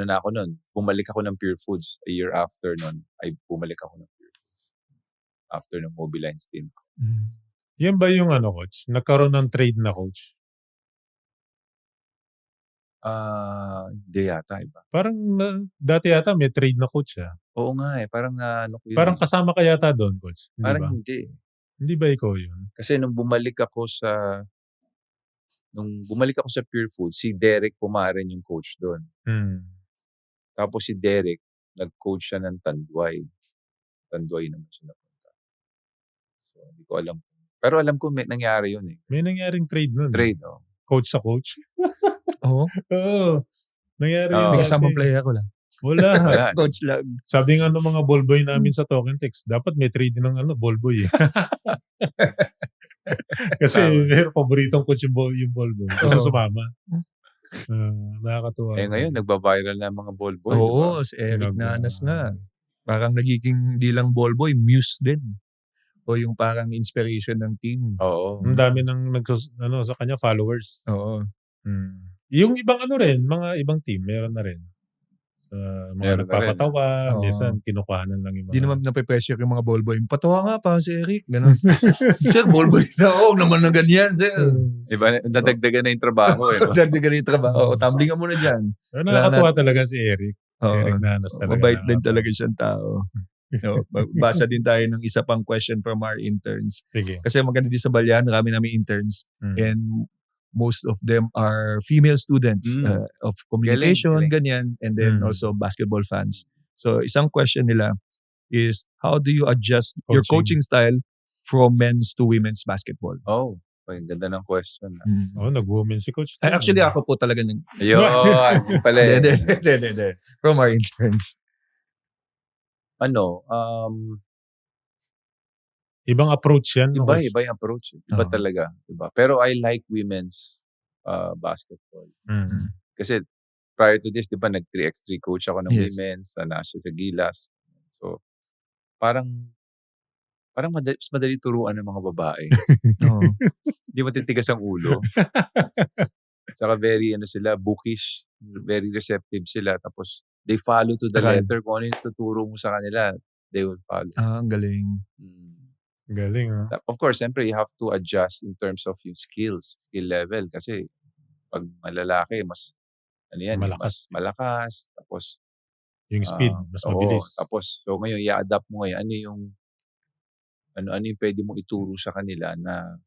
ako nun, bumalik ako ng Pure Foods a year after nun. Bumalik ako ng Pure Foods after ng Mobiline team. Yan ba yung coach? Nagkaroon ng trade na, coach? Hindi yata, iba. Parang dati yata may trade na coach Oo nga eh. Parang parang kasama ka yata doon, coach. Hindi parang ba? hindi. Hindi ba ikaw yun? Kasi nung bumalik ako sa Pure Food, si Derek Pumaren yung coach doon. Tapos si Derek, nag-coach siya ng Tanduay. Tanduay naman siya napunta. So, hindi ko alam. Pero alam ko may nangyari yun eh. May nangyaring trade nun. Trade, coach sa coach. Oo. Oo. Nangyari Oo. yun May dati. kasamang player ko lang. Wala. Wala. Coach lang. Sabi nga ng mga ballboy namin sa Token Text, dapat may trade ng ballboy eh. Kasi Tama. paboritong coach yung ballboy. Kasi Oo. sumama. Nakakatuwa. Ngayon, nagba-viral na mga ball boy. Oo, Diba? si Eric Nanas nga. Parang nagiging di lang ball boy, muse din. O yung parang inspiration ng team. Oo. Ang dami ng sa kanya followers. Oo. Yung ibang mga ibang team, meron na rin. Sa mga Meron na rin, nagpapatawa, Oo. minsan kinukuhanan lang yung mga... Di naman nape-pressure yung mga ball boy. Patawa nga pa si Eric. Ganun. Sir, ball boy na ako. Naman na ganyan, sir. Iba, nadagdagan na yung trabaho. Dagdagan yung trabaho. O, tumbling ka muna dyan. Pero nakakatuwa talaga si Eric. Oo. Eric Nanas talaga. Mabait din talaga siyang tao. So, basa din tayo ng isa pang question from our interns. Sige. Kasi maganda din sa Balyahan, marami namin interns. And most of them are female students of communication, Galing. ganyan. And then also basketball fans. So, isang question nila is, how do you adjust your coaching style from men's to women's basketball? Oh, ang ganda ng question. Nag-women si coach. Ay, actually, ako po talaga Ayun, yun pala eh. Hindi. From our interns. Ibang approach yan. Iba yung approach. Iba talaga. Diba? Pero I like women's basketball. Kasi prior to this, di ba, nag-3x3 coach ako ng women's sa National sa Gilas. So, parang mas madali turuan ng mga babae. Hindi matitigas ang ulo. Saka very, sila, bookish. Very receptive sila. Tapos, they follow to the letter. Kung ano yung tuturo mo sa kanila, they will follow. Ang galing. Galing, Of course, siyempre, you have to adjust in terms of yung skill level. Kasi, pag malalaki, mas malakas. Tapos, yung speed, mas mabilis. Tapos, so ngayon, i-adapt mo ngayon. Ano yung pwede mong ituro sa kanila na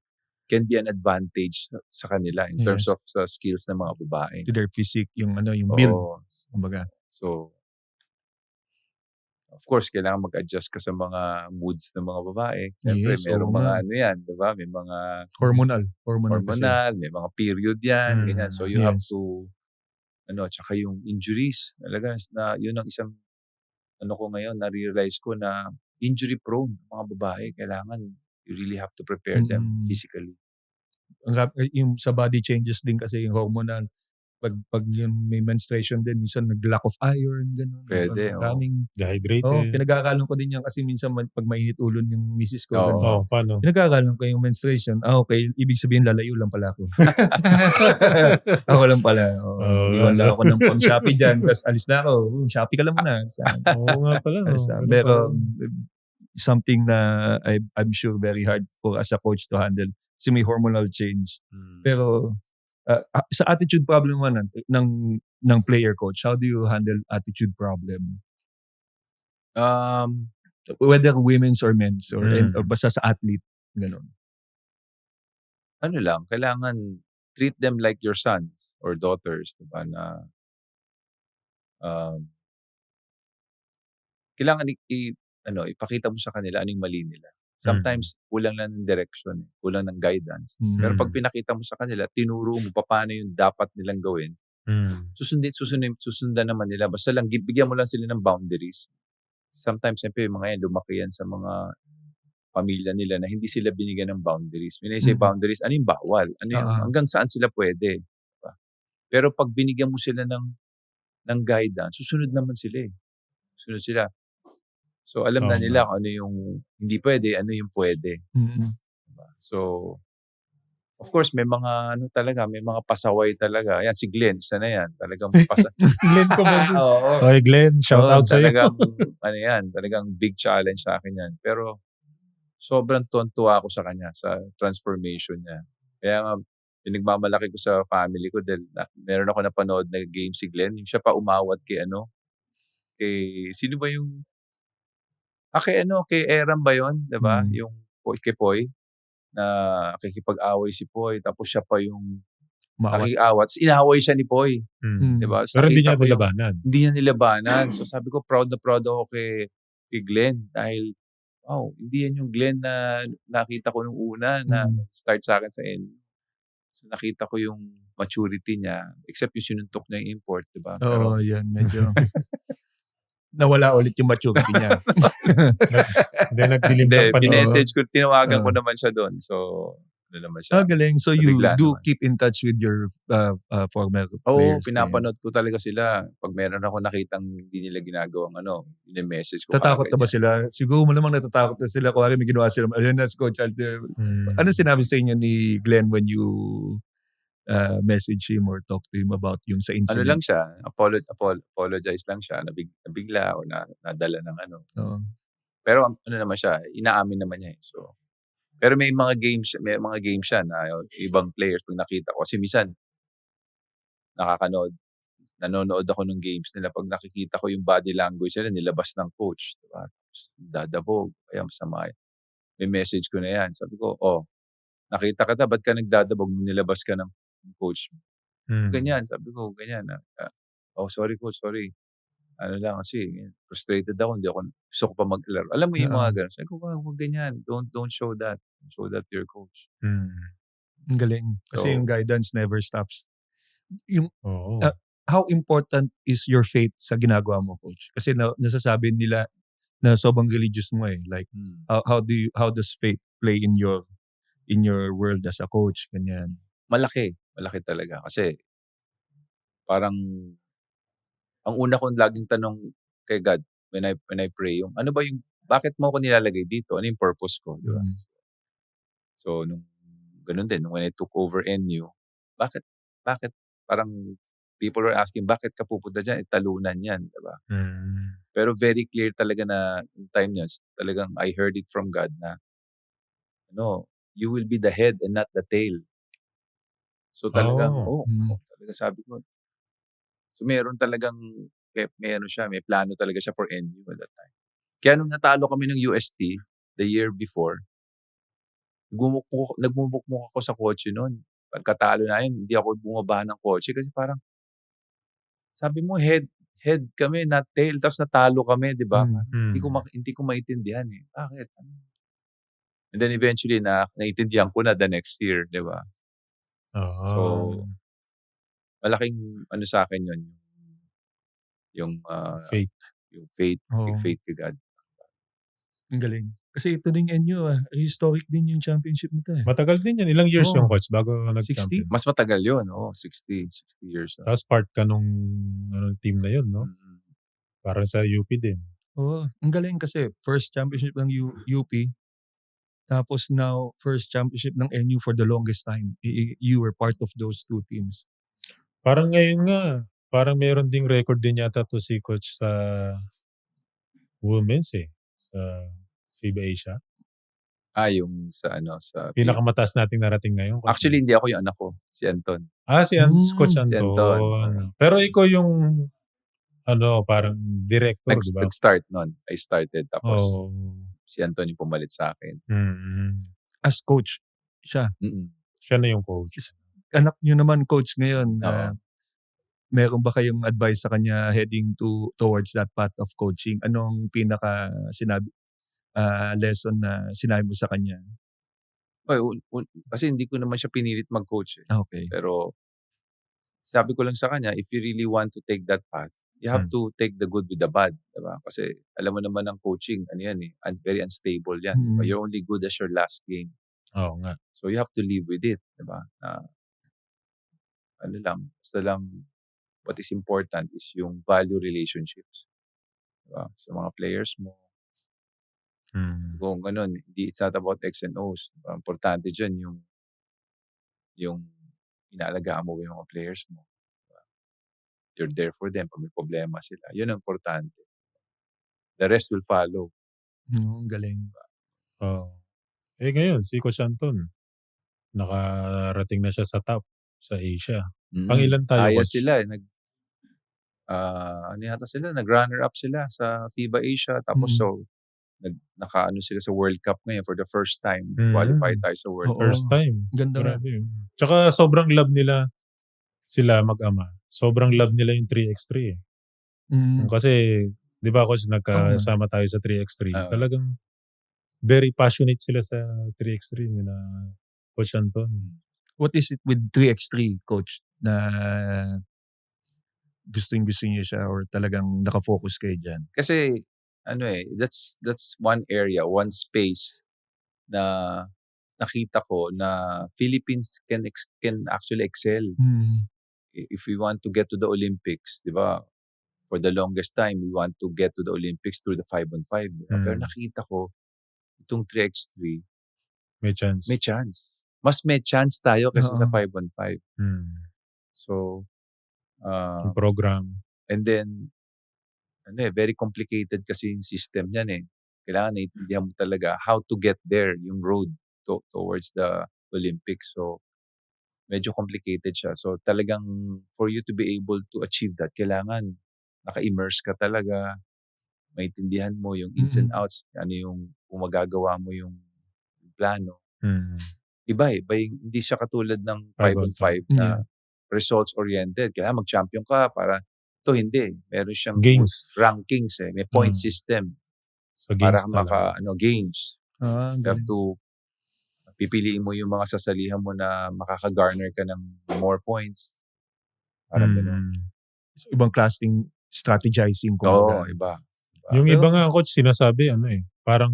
can be an advantage sa kanila in terms of sa skills ng mga babae. To their physique, yung build. Kumbaga. So, of course, kailangan mag-adjust ka sa mga moods ng mga babae. Siyempre, merong mga di ba? May mga hormonal, may mga period yan, ganyan. So, you have to, tsaka yung injuries. Talaga, yun ang isang, ko ngayon, na-realize ko na injury prone mga babae. Kailangan, you really have to prepare them physically. Yung sa body changes din kasi yung hormonal. Pag yung may menstruation din, minsan nag-lack of iron, gano'n. Pwede, dehydrated. Pinag-aakalan ko din yan kasi minsan pag mainit ulon yung misis ko. Paano? Pinag-aakalan ko yung menstruation. Okay, ibig sabihin lalayo lang pala ako. Ako lang pala. Iwan lang ako ng pang-Shopee dyan. Tapos alis na ako. Shopee ka lang muna. Oo nga pala. Pero something na I'm sure very hard for as a coach to handle. Kasi may hormonal change. Pero sa attitude problem ng player coach, how do you handle attitude problem? Whether women's or men's or basta sa athlete, gano'n. Kailangan treat them like your sons or daughters, diba, na kailangan ipakita mo sa kanila anong mali nila. Sometimes, kulang lang ng direction, kulang ng guidance. Pero pag pinakita mo sa kanila, tinuro mo paano yung dapat nilang gawin, susundan naman nila. Basta lang, bigyan mo lang sila ng boundaries. Sometimes, siyempre, yung mga yan, lumaki yan sa mga pamilya nila na hindi sila binigyan ng boundaries. When I say boundaries, ano yung bawal? Ano yung, hanggang saan sila pwede? Diba? Pero pag binigyan mo sila ng guidance, susunod naman sila eh. Susunod sila. So, alam na nila kung ano yung hindi pwede, ano yung pwede. Diba? So, of course, may mga may mga pasaway talaga. Yan, si Glenn, isa na yan. Talagang Glenn ko ba? Okay, Glenn, shout out sa'yo. Talagang big challenge sa akin yan. Pero, sobrang tuwa ako sa kanya, sa transformation niya. Kaya nga, pinagmamalaki ko sa family ko dahil meron ako napanood na game si Glenn. Yung siya pa umawat kay sino ba yung kay Eram ba yun? Diba? Yung kay Poy, na kikipag-away si Poy, tapos siya pa yung nakikiawat. Inaway siya ni Poy. Diba? Pero hindi niya nilabanan. Hindi niya nilabanan. So sabi ko, proud ako kay Glenn dahil, hindi yan yung Glenn na nakita ko nung una na start sa akin sa So, nakita ko yung maturity niya, except yung sinuntok niya yung import, di ba? Oo, yan. Medyo nawala ulit yung maturity niya. Hindi, nagdilim Hindi, lang pa binessage ko, tinawagan ko naman siya doon. So, ano naman siya. Galing. So you Bigla do naman. keep in touch with your former Oo, players. pinapanood ko talaga sila. Pag meron ako nakitang hindi nila ginagawang message ko. Tatakot na ba kagad sila? Siguro mo namang natatakot na sila. Kung may ginawa sila. Ayun na, Coach Alter. Ano sinabi sa inyo ni Glenn when you message him or talk to him about yung sa incident? Ano lang siya, apologize lang siya, nabigla o nadala ng Oo. Pero ano naman siya, inaamin naman niya eh. So, pero may mga games siya na ibang players pag nakita ko. Kasi minsan, nanonood ako ng games nila. Pag nakikita ko yung body language nila, nilabas ng coach. Diba? Dadabog, kaya masama. May message ko na yan. Sabi ko, nakita ka ba't ka nagdadabog nung nilabas ka ng coach mo? Ganyan, sabi ko, ganyan. Sorry coach, sorry. Ano lang kasi, frustrated ako, gusto ko pa maglaro. Alam mo yung mga gano'n. Sabi ko, wag ganyan. Don't show that. Don't show that to your coach. Ang galing. Kasi So, yung guidance never stops. Yung, Oo. how important is your faith sa ginagawa mo, Coach? Kasi nasasabi nila na sobrang religious mo eh. Like, how does faith play in your world as a coach? Ganyan. Malaki talaga. Kasi, parang, ang una kong laging tanong kay God when I pray, yung bakit mo ako nilalagay dito? Ano yung purpose ko? Diba? So, ganun din, when I took over NU, bakit parang people were asking, bakit ka pupunta dyan? Talunan yan, diba? Pero very clear talaga na yung time niya, talagang I heard it from God na, you will be the head and not the tail. So talagang, talaga sabi ko. So meron talagang, may plano talaga siya for NU at that time. Kaya nung natalo kami ng UST, the year before, nagmumukmuk ako sa kotse noon. Pagkatalo na yun, hindi ako bumaba ng kotse kasi parang, sabi mo, head kami, not tail, tapos natalo kami, di ba? Hindi ko maintindihan eh. Bakit? And then eventually, naintindihan ko na the next year, di ba? So, malaking sa akin yun, yung faith. Yung faith kay God. Ang galing. Kasi ito din NU, historic din yung championship nito eh. Matagal din yan. Ilang years yung coach bago nag-champion? 60? Mas matagal yun, 60 years. Tapos part ka nung team na yun, no? Para sa UP din. Ang galing kasi first championship ng UP, tapos now first championship ng NU for the longest time. You were part of those two teams. Parang ngayon nga, parang meron ding record din yata to si coach sa women's sa FIBA Asia. Yung sa pinakamataas nating narating ngayon. Actually, hindi ako yung anak ko, si Anton. Si Coach Anton. Si Anton. Pero ikaw yung parang director, di ba? Nag-start nun. I started. Tapos, si Anton yung pumalit sa akin. As coach, siya. Siya na yung coach. Anak niyo naman, coach, ngayon. Meron ba kayong advice sa kanya heading towards that path of coaching? Anong pinaka lesson na sinabi mo sa kanya? Kasi hindi ko naman siya pinilit mag-coach. Okay. Pero sabi ko lang sa kanya, if you really want to take that path, you have to take the good with the bad. Diba? Kasi alam mo naman ng coaching, very unstable yan. Diba? You're only good as your last game. Oo nga. So you have to live with it. Diba? Basta lang, what is important is yung value relationships. Diba? Sa mga players mo. Kung ganun, it's not about X and O's. Diba? Importante dyan yung inaalagaan mo yung mga players mo. Diba? You're there for them pag may problema sila. Yun ang importante. The rest will follow. Galing. Ngayon, si Coach Anton, nakarating na siya sa top sa Asia. Pangilan tayo? Kaya sila. Nag-runner up sila sa FIBA Asia. Tapos naka-ano sila sa World Cup ngayon for the first time. Qualified tayo sa World Cup. First time. Ganda na. Tsaka sobrang love nila sila mag-ama. Sobrang love nila yung 3x3 Kasi, di ba coach, nagkasama tayo sa 3x3. Talagang very passionate sila sa 3x3 nila Coach Anton. What is it with 3x3, coach, na gusto niyo siya or talagang nakafocus kayo dyan? Kasi, that's one area, one space na nakita ko na Philippines can actually excel. If we want to get to the Olympics, di ba? For the longest time, we want to get to the Olympics through the 5-on-5. Diba? Pero nakita ko, itong 3x3, May chance. may chance. Mas may chance tayo kasi sa 5-on-5. So, Yung program. and then, very complicated kasi yung system niyan eh. Kailangan naiintindihan mo talaga how to get there, yung road towards the Olympics. So, medyo complicated siya. So, talagang for you to be able to achieve that, kailangan naka-immerse ka talaga, maintindihan mo yung ins and outs, ano yung kung magagawa mo yung plano. Iba hindi siya katulad ng 5-on-5 na results-oriented. Kailangan mag-champion ka para ito hindi. Meron siyang Games. rankings eh. May point system So para games games. You have Galing. to pipiliin mo yung mga sasalihan mo na makaka-garner ka ng more points. Parang gano'n. So, ibang klaseng strategizing Oo, kumbaga. iba. Yung Pero- iba nga coach sinasabi parang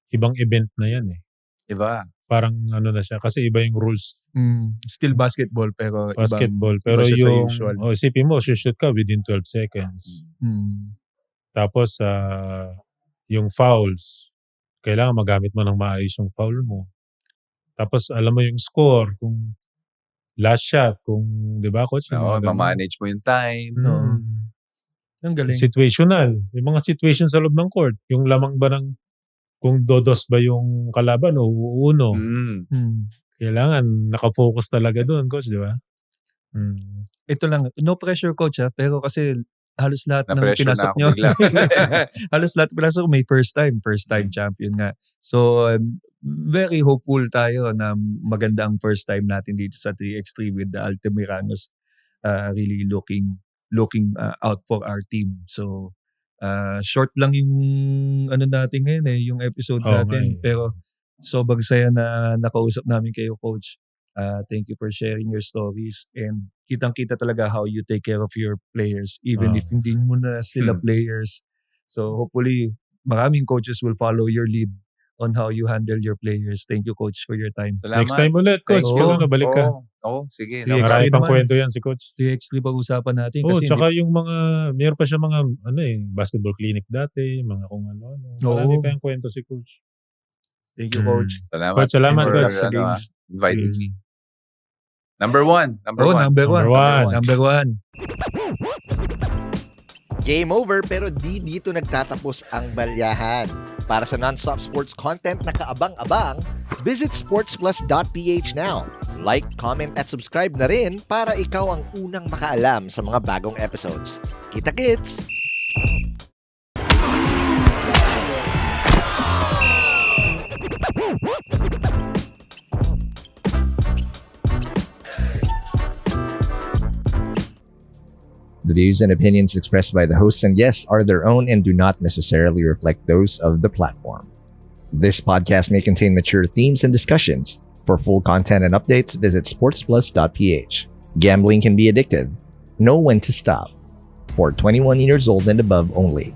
ibang event na yan eh. Iba. Parang na siya kasi iba yung rules. Still basketball pero Basketball. Pero iba siya sa yung usual. isipin mo, shoot ka within 12 seconds. Tapos yung fouls, kailangan magamit mo ng maayos yung foul mo. Tapos alam mo yung score, kung last shot, kung 'di ba coach? Yung mga ganun. Ma-manage mo yung time. Ang galing. Situational. Yung mga situation sa loob ng court. Yung lamang ba ng kung dodos ba yung kalaban o uno. Kailangan nakafocus talaga doon, coach, di ba? Ito lang, no pressure coach pero kasi halos lahat ng Na-pressure pinasok na ako nyo. bigla. Halos lahat ng pinasok may first time champion nga. So, very hopeful tayo na maganda ang first time natin dito sa 3x3 with the Altamiranos really looking out for our team. So, short lang yung natin ngayon yung episode natin. Pero sobrang saya na nakausap namin kayo, coach. Thank you for sharing your stories and kitang-kita talaga how you take care of your players even if hindi mo na sila players. So hopefully maraming coaches will follow your lead on how you handle your players. Thank you, coach, for your time. Salamat. Next time ulit, coach. Thank you. Balik ka. Oo, sige. Marami pang naman. kwento yan si coach. 3x3 pag-usapan natin. Oo, Kasi tsaka yung mga, mayroon pa siya mga, basketball clinic dati, mga kung ano. Marami pa yung kwento si coach. thank you, coach. Salamat. Coach, salamat, for, coach. inviting me. Number one. Number one. Game over pero di dito nagtatapos ang balyahan. Para sa non-stop sports content na kaabang-abang, visit sportsplus.ph now. Like, comment at subscribe na rin para ikaw ang unang makaalam sa mga bagong episodes. Kita-kits! The views and opinions expressed by the hosts and guests are their own and do not necessarily reflect those of the platform. This podcast may contain mature themes and discussions. For full content and updates, visit sportsplus.ph. Gambling can be addictive. Know when to stop. For 21 years old and above only.